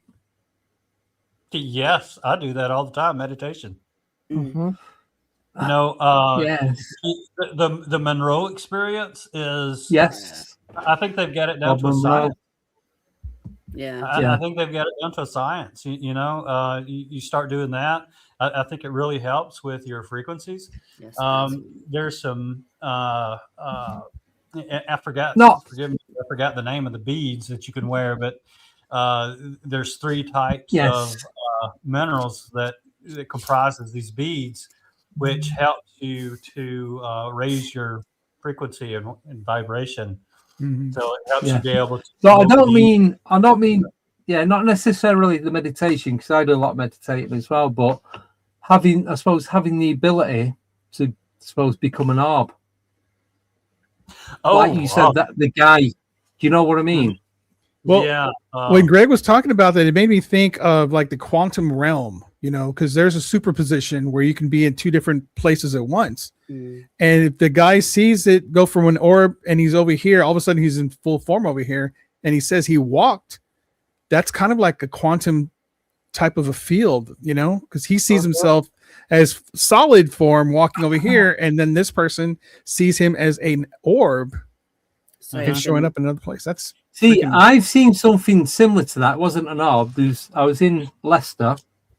Yes, I do that all the time. Meditation. Mm-hmm. You know, Yes. the Monroe experience is. Yes. I think they've got it down to a Monroe. science. Yeah. I think they've got it down to a science. You start doing that. I think it really helps with your frequencies. Yes, There's some. I forgot. No. Forgive me. I forgot the name of the beads that you can wear, but there's 3 types Yes. of minerals that comprises these beads, which helps you to raise your frequency and vibration. Mhm. So it helps you be able to. So I don't mean, not necessarily the meditation, because I do a lot of meditating as well, but having the ability to, become an orb. Like you said, that the guy, do you know what I mean? Well, yeah. When Greg was talking about that, it made me think of like the quantum realm, because there's a superposition where you can be in 2 different places at once. And if the guy sees it go from an orb and he's over here, all of a sudden he's in full form over here, and he says he walked, that's kind of like a quantum type of a field, because he sees himself as solid form walking over here, and then this person sees him as an orb and showing up in another place. That's I've seen something similar to that. It wasn't an orb. I was in Leicester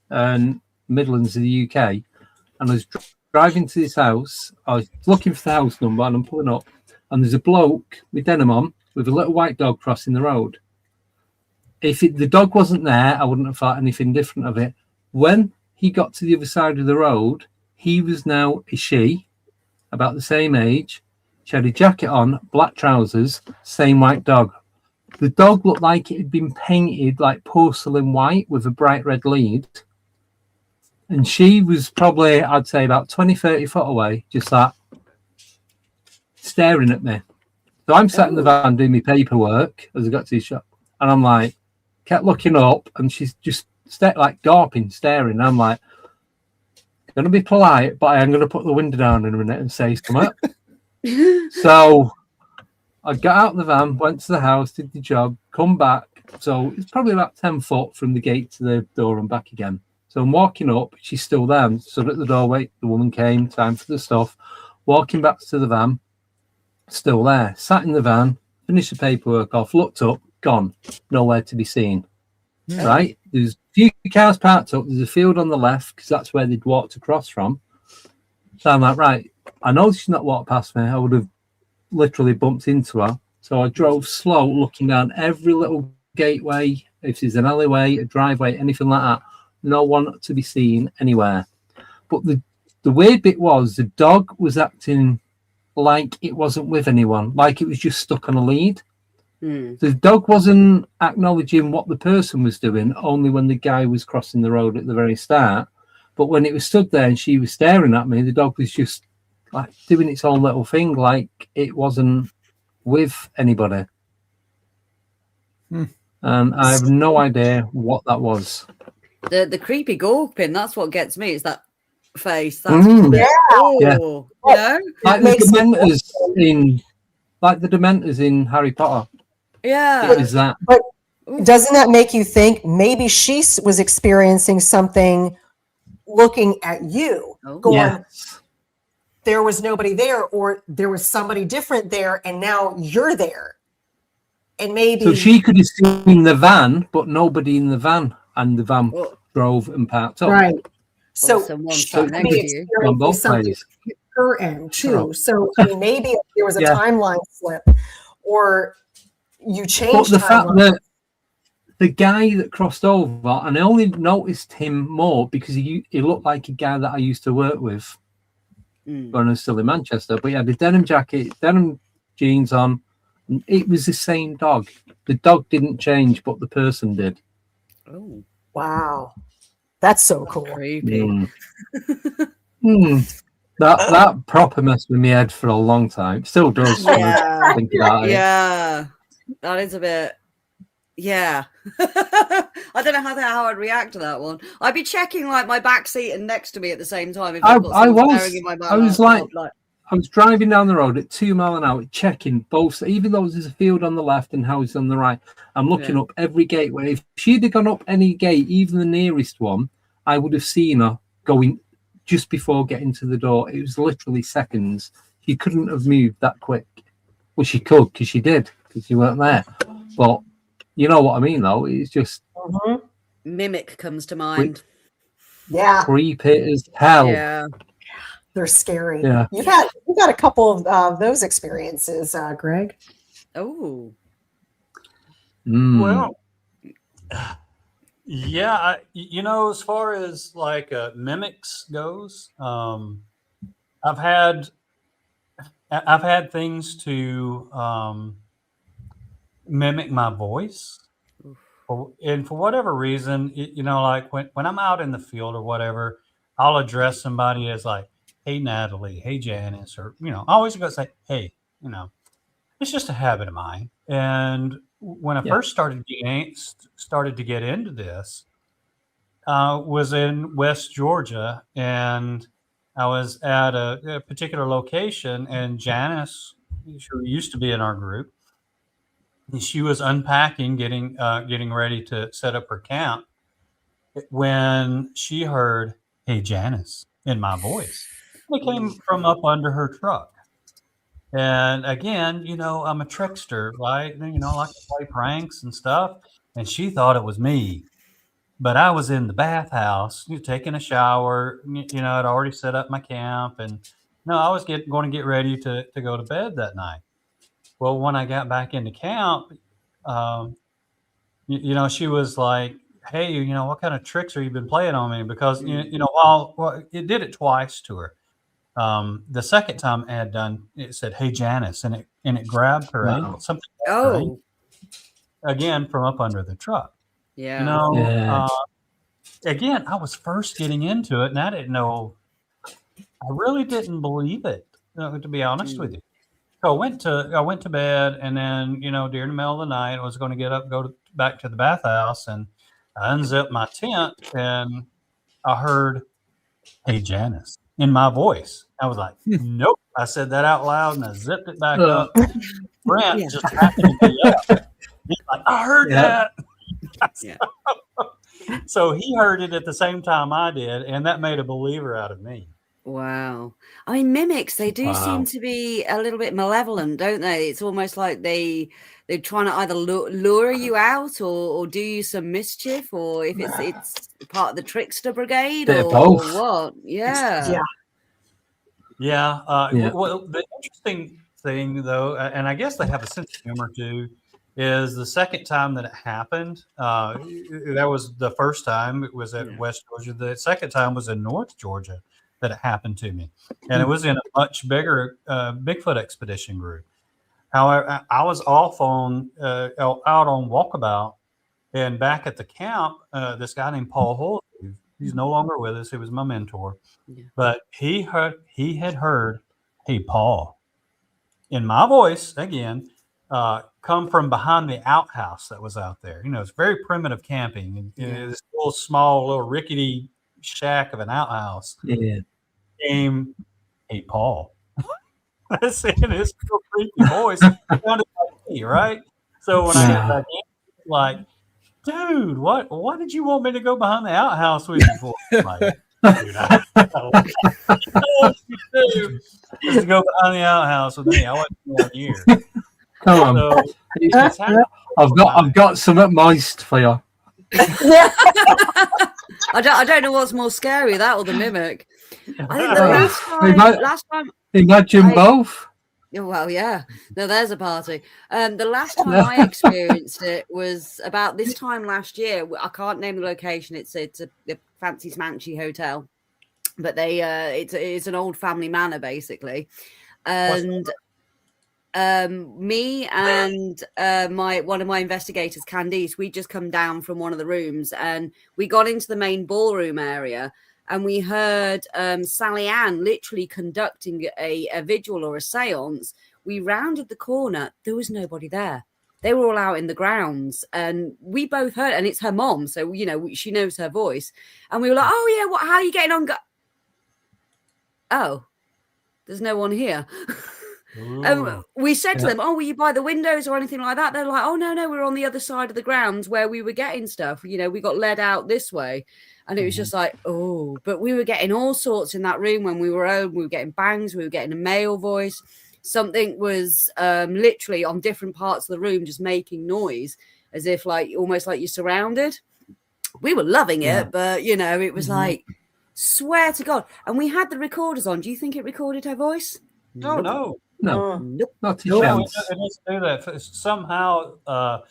and Midlands of the UK, and I was driving to this house. I was looking for the house number, and I'm pulling up, and there's a bloke with denim on with a little white dog crossing the road. If the dog wasn't there, I wouldn't have thought anything different of it. When he got to the other side of the road, he was now a she, about the same age. She had a jacket on, black trousers, same white dog. The dog looked like it had been painted like porcelain white with a bright red lead. And she was probably, I'd say, about 20, 30 foot away, just like staring at me. So I'm sat in the van doing my paperwork as I got to the shop. And I'm like, kept looking up, and she's just like gawping, staring. I'm like, going to be polite, but I am going to put the window down in a minute and say something. So I got out of the van, went to the house, did the job, come back. So it's probably about 10 foot from the gate to the door and back again. So I'm walking up, she's still there. Stood at the doorway, the woman came, time for the stuff. Walking back to the van, still there. Sat in the van, finished the paperwork off, looked up, gone. Nowhere to be seen. Right? There's a few cars parked up. There's a field on the left, because that's where they'd walked across from. So I'm like, right, I know she's not walked past me. I would have literally bumped into her. So I drove slow, looking down every little gateway, if there's an alleyway, a driveway, anything like that. No one to be seen anywhere. But the weird bit was the dog was acting like it wasn't with anyone, like it was just stuck on a lead. The dog wasn't acknowledging what the person was doing, only when the guy was crossing the road at the very start. But when it was stood there and she was staring at me, the dog was just like doing its own little thing, like it wasn't with anybody. And I have no idea what that was. The creepy gawping, that's what gets me. It's that face. That's Yeah. you know? Like the Dementors in Harry Potter. Yeah. What is that? But doesn't that make you think maybe she was experiencing something looking at you, going, Yes. there was nobody there, or there was somebody different there, and now you're there. And maybe So she could have seen the van, but nobody in the van, and the van drove and parked up. right. So someone she sat could next be to you. On experiencing both something ways. at her end too. Sure. So I mean, maybe if there was a Yeah. timeline slip, or you But changed the fact timeline. that the guy that crossed over, and I only noticed him more because he looked like a guy that I used to work with when I was still in Manchester. But he had a denim jacket, denim jeans on. And it was the same dog. The dog didn't change, but the person did. Oh, Wow, that's so cool. creepy. That proper messed with my head for a long time. Still does. when I Yeah. think about it. Yeah. That is a bit. Yeah. I don't know how I'd react to that one. I'd be checking like my back seat and next to me at the same time. If I've got I someone was. staring in my back I was laptop, like, I was driving down the road at 2 miles an hour, checking both, even though there's a field on the left and houses on the right. I'm looking up every gateway. If she'd have gone up any gate, even the nearest one, I would have seen her going just before getting to the door. It was literally seconds. She couldn't have moved that quick. Well, she could, because she did, because you weren't there. But you know what I mean, though. It's just Mimic comes to mind. Yeah, creepy as hell. Yeah. they're scary. Yeah. You've had a couple of those experiences, Greg. Oh. Well, yeah, you know, as far as like mimics goes, I've had things to mimic my voice, and for whatever reason, you know, like when I'm out in the field or whatever, I'll address somebody as like, "Hey, Natalie," "Hey, Janice," or I always go say, "Hey," you know. It's just a habit of mine. And when I first started to get into this, was in West Georgia, and I was at a particular location, and Janice, who used to be in our group, and she was unpacking, getting ready to set up her camp, when she heard, "Hey, Janice," in my voice. It came from up under her truck. And again, you know, I'm a trickster, right? You know, I like to play pranks and stuff. And she thought it was me. But I was in the bathhouse, taking a shower. You know, I'd already set up my camp. And no, I was going to get ready to go to bed that night. Well, when I got back into camp, you know, she was like, "Hey, you know, what kind of tricks have you been playing on me?" Because, you know, well, it did it twice to her. The second time I had done, it said, "Hey, Janice," and it grabbed her ankle. Something again from up under the truck. Yeah. You know, again, I was first getting into it, and I didn't know. I really didn't believe it, to be honest with you. So I went to bed, and then, you know, during the middle of the night, I was going to get up, go back to the bathhouse, and I unzipped my tent, and I heard, "Hey, Janice," in my voice. I was like, "Nope." I said that out loud, and I zipped it back up. Brent Yeah. just happened to be up. He's like, "I heard that." Yeah. So he heard it at the same time I did, and that made a believer out of me. Wow. I mean, mimics, they do seem to be a little bit malevolent, don't they? It's almost like they're trying to either lure you out or do you some mischief, or if it's part of the trickster brigade Bit of or both. what. Yeah. Yeah. Yeah. Well, the interesting thing, though, and I guess they have a sense of humor too, is the second time that it happened. That was the first time. It was at West Georgia. The second time was in North Georgia that it happened to me, and it was in a much bigger Bigfoot expedition group. However, I was off on out on walkabout, and back at the camp, this guy named Paul Holt, he's no longer with us. He was my mentor, but he had heard, "Hey, Paul," in my voice again, come from behind the outhouse that was out there. You know, it's very primitive camping, and this little small, little rickety shack of an outhouse. Yeah. Came, "Hey, Paul." That's in his little creepy voice. It sounded like me, right? So when I got back in, like, "Dude, what did you want me to go behind the outhouse with you for?" I'm like, "Dude, I what you do is to go behind the outhouse with me. I wasn't going here." Come on. So, it's happened. I've got some moist for you. I don't know what's more scary, that or the mimic. I think the last time Imagine both. well, yeah. No, there's a party. The last time I experienced it was about this time last year. I can't name the location. It's a fancy smanchy hotel, but it's an old family manor basically, and me and one of my investigators, Candice, we just come down from one of the rooms, and we got into the main ballroom area. And we heard Sally Ann literally conducting a vigil or a seance. We rounded the corner. There was nobody there. They were all out in the grounds. And we both heard, and it's her mom. So, you know, she knows her voice. And we were like, "Oh, yeah, how are you getting on?" Oh, there's no one here. We said to them, "Oh, were you by the windows or anything like that?" They're like, "Oh, no, we're on the other side of the grounds where we were getting stuff. You know, we got led out this way." And it was just like, oh, but we were getting all sorts in that room when we were home. We were getting bangs. We were getting a male voice. Something was literally on different parts of the room just making noise as if like almost like you're surrounded. We were loving it, but, you know, it was like, swear to God. And we had the recorders on. Do you think it recorded her voice? No. Nope. Not a No, chance. it doesn't do that. Somehow,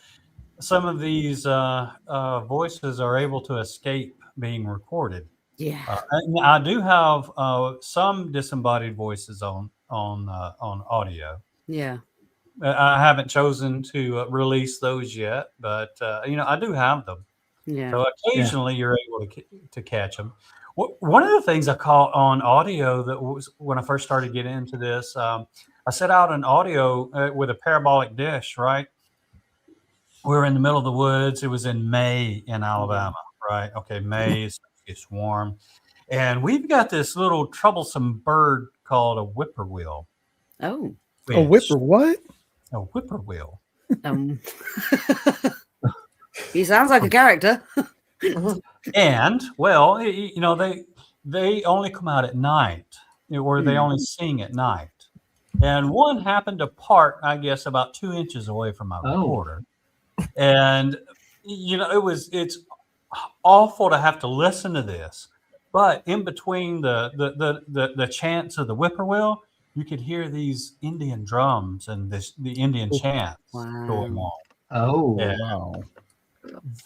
some of these voices are able to escape being recorded. Yeah. I do have some disembodied voices on audio. Yeah. I haven't chosen to release those yet, but you know, I do have them. Yeah. So occasionally you're able to catch them. One of the things I caught on audio that was when I first started getting into this, I set out an audio with a parabolic dish, right? We were in the middle of the woods. It was in May in Alabama, right? Okay, May, it's warm. And we've got this little troublesome bird called a whippoorwill. Oh. A whipper what? A whippoorwill. He sounds like a character. And, well, you know, they only come out at night, or they only sing at night. And one happened to part, I guess, about 2 inches away from my recorder. And, you know, it's awful to have to listen to this. But in between the chants of the whippoorwill, you could hear these Indian drums and the Indian chants going on. Oh, wow.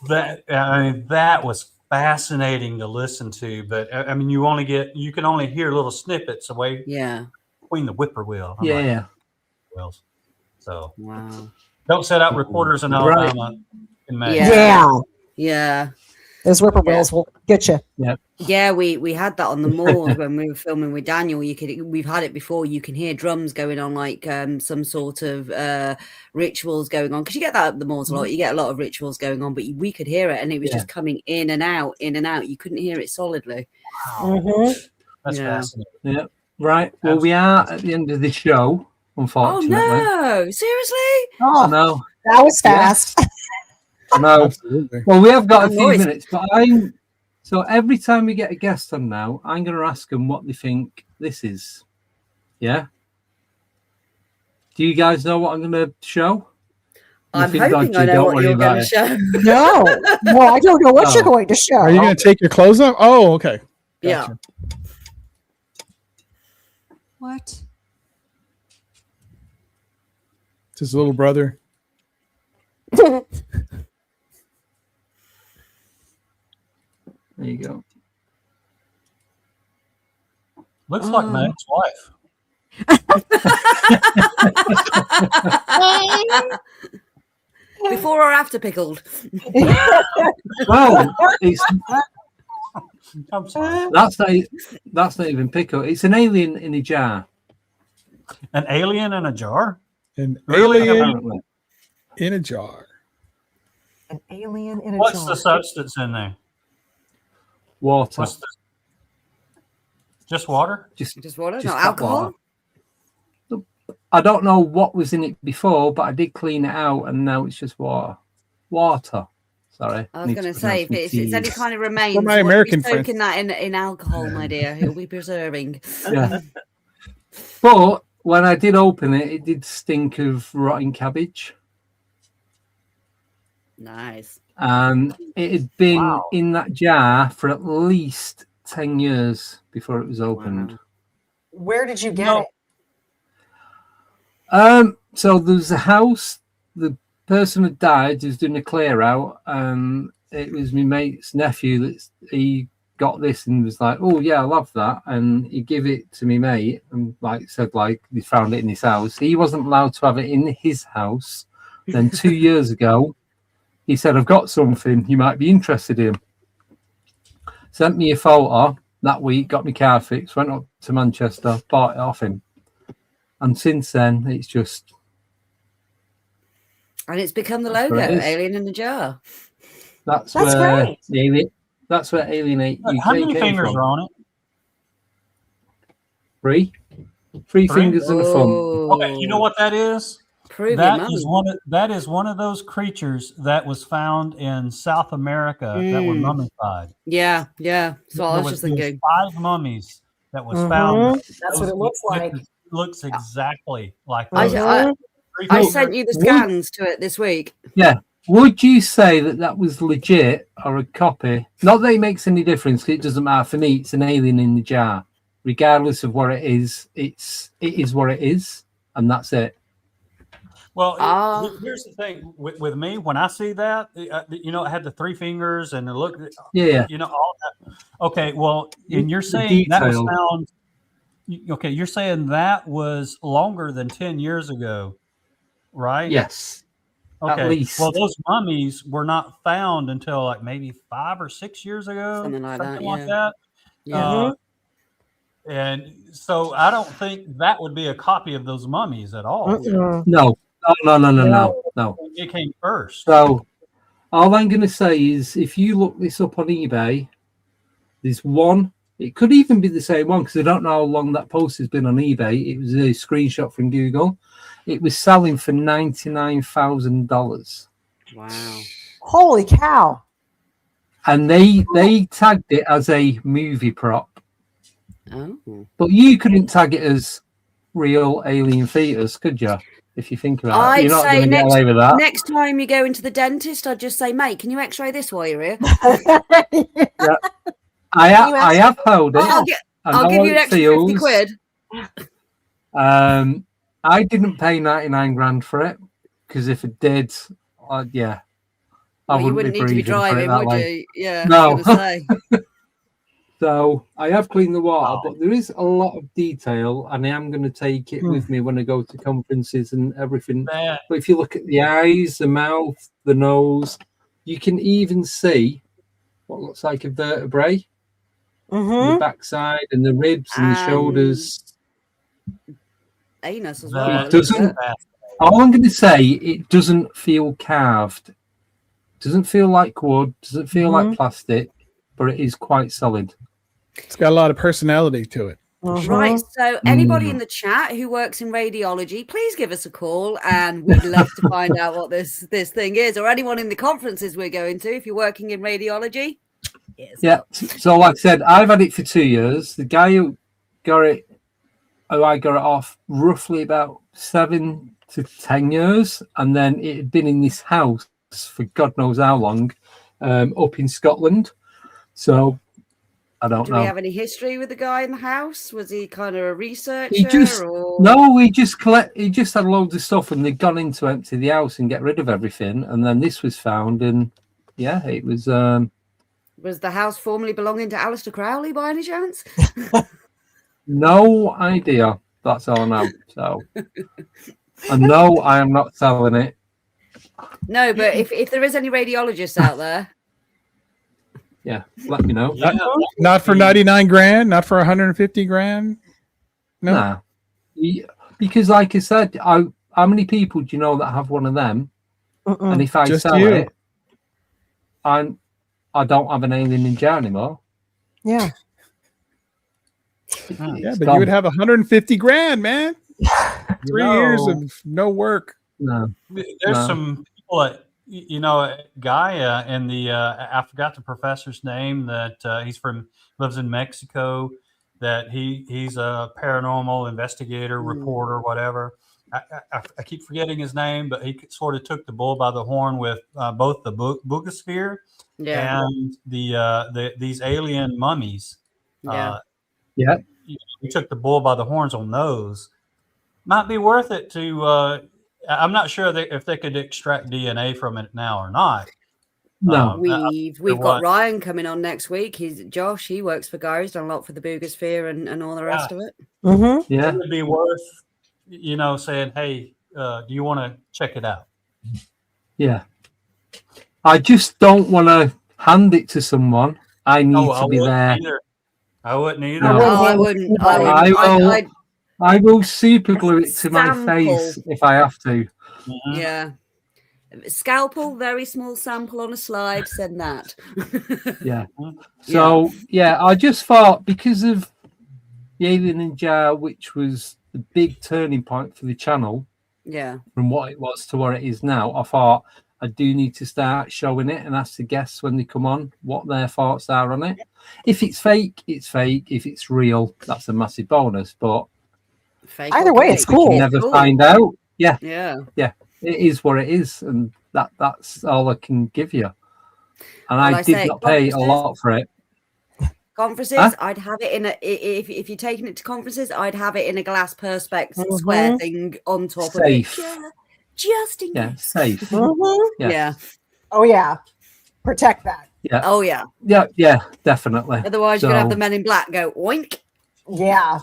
That was fascinating to listen to. But I mean, you can only hear little snippets away between the whippoorwill. So wow. Don't set out recorders in Alabama in May. Yeah. Those whippoorwills will get you. Yeah, we had that on the moors when we were filming with Daniel. We've had it before. You can hear drums going on, like some sort of rituals going on, because you get that at the moors a lot. You get a lot of rituals going on, but we could hear it, and it was just coming in and out, in and out. You couldn't hear it solidly. Mm-hmm. That's fascinating. Yeah. Right. Well, we are at the end of the show, unfortunately. Oh no! Seriously? Oh, No. that was fast. No. Absolutely. Well, we have got a few Noise. minutes, but so every time we get a guest on now, I'm going to ask them what they think this is. Yeah. Do you guys know what I'm going to show? I'm Nothing hoping dodgy, I know don't what worry you're about going to it. show. No. Well, I don't know what you're Oh. going to show. Are you going to take your clothes off? Oh, okay. Yeah. Gotcha. What? It's his little brother. There you go. Looks like my ex-wife. Before or after pickled? Well, it's I'm sorry. that's not even pickle. It's an alien in a jar. An alien in a jar? An Really? alien Apparently. in a jar. An alien in a What's jar. the substance in there? Water. What's the, just water? Just Water, Just not tap alcohol. water. I don't know what was in it before, but I did clean it out, and now it's just water. Water. Sorry. I was Need going to to say, if pronounce it's my any T's. kind of remains, For my what are you American soaking that in alcohol, my dear. It'll be preserving. Yeah. But when I did open it, it did stink of rotting cabbage. Nice. And it had been Wow. in that jar for at least 10 years before it was opened. Wow. Where did you get No. it? So there's a house, the person had died, who's doing a clear out, and it was my mate's nephew that he got this and was like, oh yeah, I love that. And he gave it to me mate and said he found it in his house. He wasn't allowed to have it in his house. Then 2 years ago, he said, I've got something you might be interested in. Sent me a photo that week, got my car fixed, went up to Manchester, bought it off him. And since then, it's just... And it's become the That's logo, what it is. Alien in a Jar. That's That's where great. That's where Alien 8 UK How many came fingers from. are on it? Three Three? fingers and a thumb. Okay, you know what that is? Prove That it, is mummy. that is one of those creatures that was found in South America that were mummified. Yeah, yeah. So I was just There was thinking. 5 mummies that was found. That's what it looks like. It looks exactly like I, those. I, Three I fingers. sent you the scans to it this week. Yeah. Would you say that was legit or a copy? Not that it makes any difference. 'Cause it doesn't matter for me. It's an alien in the jar, regardless of what it is. It is what it is, and that's it. Well, Ah. here's the thing with me. When I see that, it had the 3 fingers and it looked, Yeah. all that. Okay, well, and you're saying that was detail. found. Okay, you're saying that was longer than 10 years ago, right? Yes. Okay. At least. Well, those mummies were not found until like maybe 5 or 6 years ago, Something like that, like yeah. that. Yeah. And so I don't think that would be a copy of those mummies at all. Mm-mm. No. No. It came first. So all I'm going to say is, if you look this up on eBay, there's one. It could even be the same one because I don't know how long that post has been on eBay. It was a screenshot from Google. It was selling for $99,000, Wow. Holy cow. and they tagged it as a movie prop. Oh. But you couldn't tag it as real alien fetus, could you? If you think about it, I'd you're not say going to get away with that. Next time you go into the dentist, I'd just say, mate, can you x-ray this while you're here? I have held it. I'll, I know give how you an it extra feels. 50 quid. I didn't pay 99 grand for it because if it did, I Well, you wouldn't wouldn't need to be breathing for it driving, that would way. you? Yeah. No. I was gonna say. So I have cleaned the water, but there is a lot of detail, and I am going to take it with me when I go to conferences and everything. That But if you look at the eyes, the mouth, the nose, you can even see what looks like a vertebrae, Mm-hmm. the backside and the ribs and the shoulders. Anus as That well. It doesn't. All I'm going to say, it doesn't feel carved. Doesn't feel like wood. Doesn't feel like plastic, but it is quite solid. It's got a lot of personality to it. Right. So anybody in the chat who works in radiology, please give us a call, and we'd love to find out what this thing is. Or anyone in the conferences we're going to, if you're working in radiology. Yes. Yeah. So, like I said, I've had it for 2 years. The guy who I got it off roughly about 7 to 10 years, and then it had been in this house for God knows how long, up in Scotland. So I don't know. Do we have any history with the guy in the house? Was he kind of a researcher? He just he just had loads of stuff, and they'd gone in to empty the house and get rid of everything, and then this was found, and yeah, it was. Was the house formerly belonging to Aleister Crowley by any chance? No idea. That's all I know. So, and no, I am not selling it. No, but if there is any radiologists out there, Yeah, let me know. Yeah, Not for 99 grand, not for 150 grand. No. Nah. Because, like I said, how many people do you know that have one of them? And if I Just sell you. it, I don't have an alien ninja anymore. Yeah. Yeah, but you would have 150 grand, man. 3 years of no work. No. There's some people that a guy in the I forgot the professor's name that lives in Mexico, that he's a paranormal investigator, reporter, whatever. I keep forgetting his name, but he sort of took the bull by the horn with both the Boogosphere and these alien mummies. Yeah. He took the bull by the horns on those. Might be worth it to. I'm not sure if they could extract DNA from it now or not. No. We've got Ryan coming on next week. He's Josh. He works for Guy's, done a lot for the Boogosphere and all the rest of it. Yeah. It would be worth, saying, hey, do you want to check it out? Yeah. I just don't want to hand it to someone. I need to be there. I wouldn't either. No. I wouldn't. I will super glue it to my face if I have to. Mm-hmm. Yeah. Scalpel, very small sample on a slide, send that. Yeah. So, I just thought because of the Alien Ninja, which was the big turning point for the channel, from what it was to what it is now, I thought I do need to start showing it and ask the guests when they come on what their thoughts are on it. If it's fake, it's fake. If it's real, that's a massive bonus. But either way, it's cool. You never find out. Yeah. It is what it is, and that's all I can give you. And I did not pay a lot for it. Conferences, I'd have it in if you're taking it to conferences, I'd have it in a glass perspex square thing on top of it. Just in case. Safe. Yeah. Oh yeah. Protect that. Yeah. Oh yeah. Yeah, definitely. Otherwise, you're gonna have the Men in Black go oink. Yeah.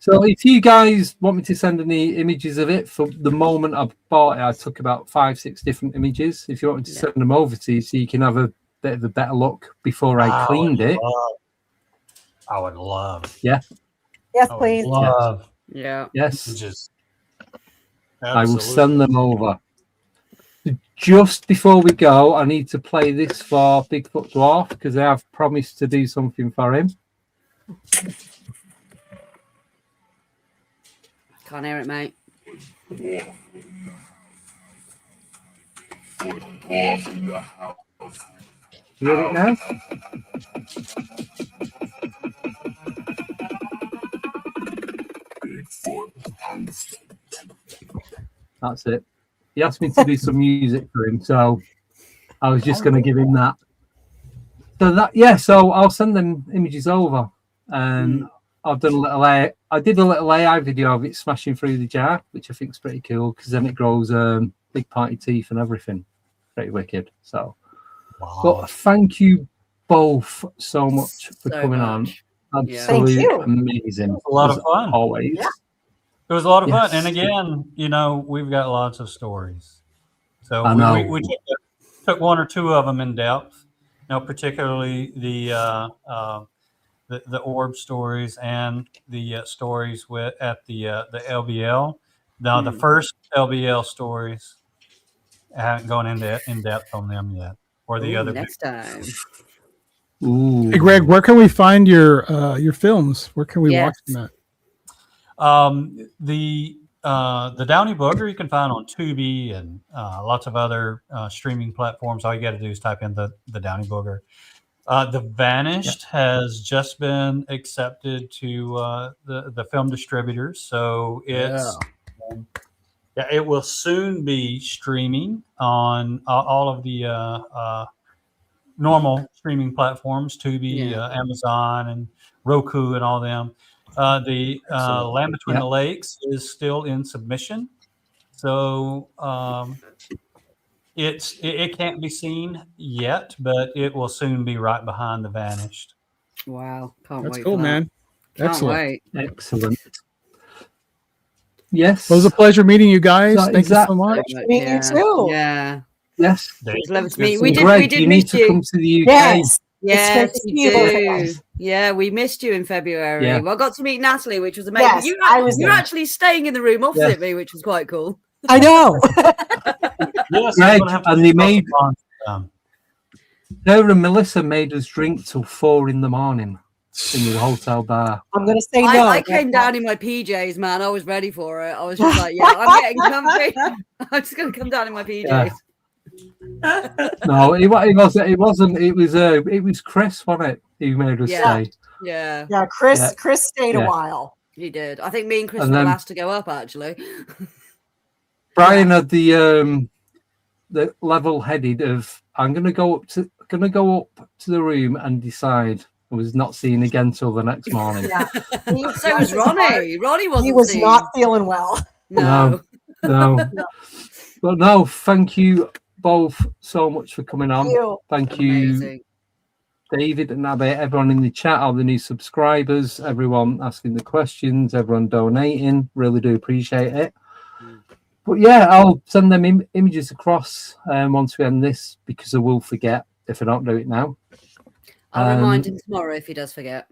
So if you guys want me to send any images of it, for the moment I bought it, I took about 5-6 different images. If you want me to send them over to you so you can have a bit of a better look before I cleaned it. I would love. Yes, please. Yeah. Yes. I will send them over. Just before we go, I need to play this for Bigfoot Dwarf because I have promised to do something for him. Can't hear it, mate. You hear it now? That's it. He asked me to do some music for him, so I was just going to give him that. So I'll send them images over, and I've done I did a little AI video of it smashing through the jar, which I think is pretty cool because then it grows big party teeth and everything. Pretty wicked. So, but thank you both so much for coming on. Absolutely amazing. A lot of fun. Always. Yeah. It was a lot of fun. And again, we've got lots of stories. So we took one or two of them in depth. particularly the orb stories and the stories at the LBL. Now, the first LBL stories, I haven't gone in depth on them yet, or the other next time. Ooh. Hey, Greg, where can we find your films? Where can we watch them at? The Downey Booger you can find on Tubi and lots of other streaming platforms. All you got to do is type in the Downey Booger. The Vanished has just been accepted to the film distributors, so it's it will soon be streaming on all of the normal streaming platforms, Tubi, Amazon, and Roku, and all them. The Land Between the Lakes is still in submission, so it can't be seen yet, but it will soon be right behind The Vanished. Wow, can't That's wait. cool, for that. man. Can't Excellent. wait. Excellent. Yes. Well, it was a pleasure meeting you guys. So Thank you so much. Me too. Yeah. Yes. It's lovely to meet. Good We seeing did. Greg, We did you need miss to you. come to the UK. Yes. Yes, It's great to we see you both do. again. Yeah, we missed you in February. Yeah. Well, I got to meet Natalie, which was amazing. Yes, you I was you're there. actually staying in the room opposite Yes. me, which was quite cool. I know. Yes, Greg, I'm gonna have to and they do made some- Sarah and Melissa made us drink till 4 in the morning in the hotel bar. I'm going to say no. I came down in my PJs, man. I was ready for it. I was just like, yeah, I'm getting comfy. I'm just going to come down in my PJs. No, it wasn't. It was Chris, wasn't it? Who made us Yeah. stay. Yeah, Yeah, Chris. Yeah. Chris stayed Yeah. a while. he did. I think me and Chris And were the then- last to go up, actually. Brian had the level-headed of I'm gonna go up to the room and decide. I was not seen again till the next morning. Yeah. So was Ronnie. Ronnie wasn't. He was seen. not feeling well. No. No. But no, thank you both so much for coming on. Thank you, Amazing. David and Abby, everyone in the chat, all the new subscribers, everyone asking the questions, everyone donating. Really do appreciate it. But yeah, I'll send them images across once we end this, because I will forget if I don't do it now. I'll remind him tomorrow if he does forget.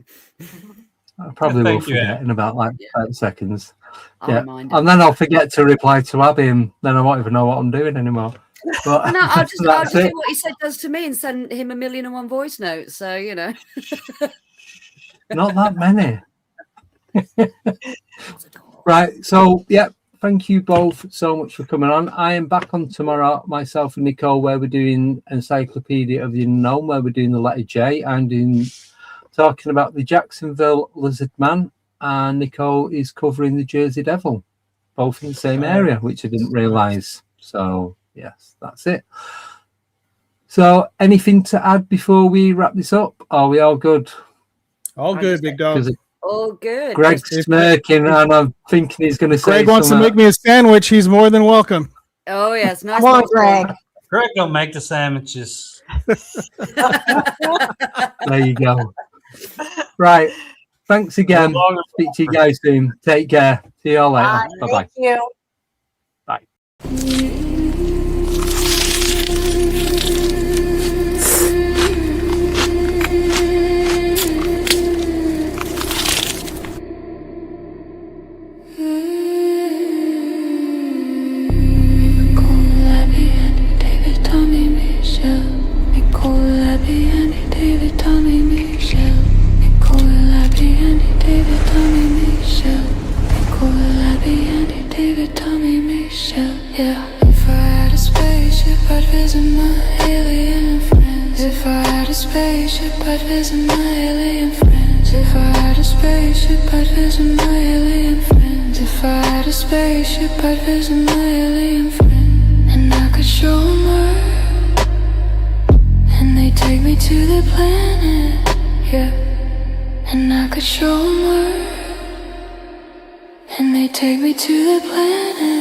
I probably will Thank you, forget in about 5 seconds. I'll remind him. And then I'll forget to reply to Abby, and then I won't even know what I'm doing anymore. But No, I'll just that's do it. what he said does to me and send him 1,000,001 voice notes. So, you know. Not that many. Right. So, yeah, thank you both so much for coming on. I am back on tomorrow, myself and Nicole, where we're doing Encyclopedia of the Unknown, where we're doing the letter J. I'm talking about the Jacksonville Lizard Man, and Nicole is covering the Jersey Devil, both in the same area, which I didn't realise. So, yes, that's it. So, anything to add before we wrap this up? Are we all good? All good, big dog. Because Oh, good. Greg's smirking, and I'm thinking he's going to say Greg wants to something. make me a sandwich. He's more than welcome. Oh, yes. Nice. Come on, little Greg. Greg don't make the sandwiches. There you go. Right. Thanks again. Speak to you guys soon. Take care. See you all later. Bye-bye. Thank you. Bye. Yeah, if I had a spaceship, I'd visit my alien friends. If I had a spaceship, I'd visit my alien friends. If I had a spaceship, I'd visit my alien friends. If I had a spaceship, I'd visit my alien friends. And I could show them Earth, and they take me to the planet. Yeah, and I could show them Earth, and they take me to the planet.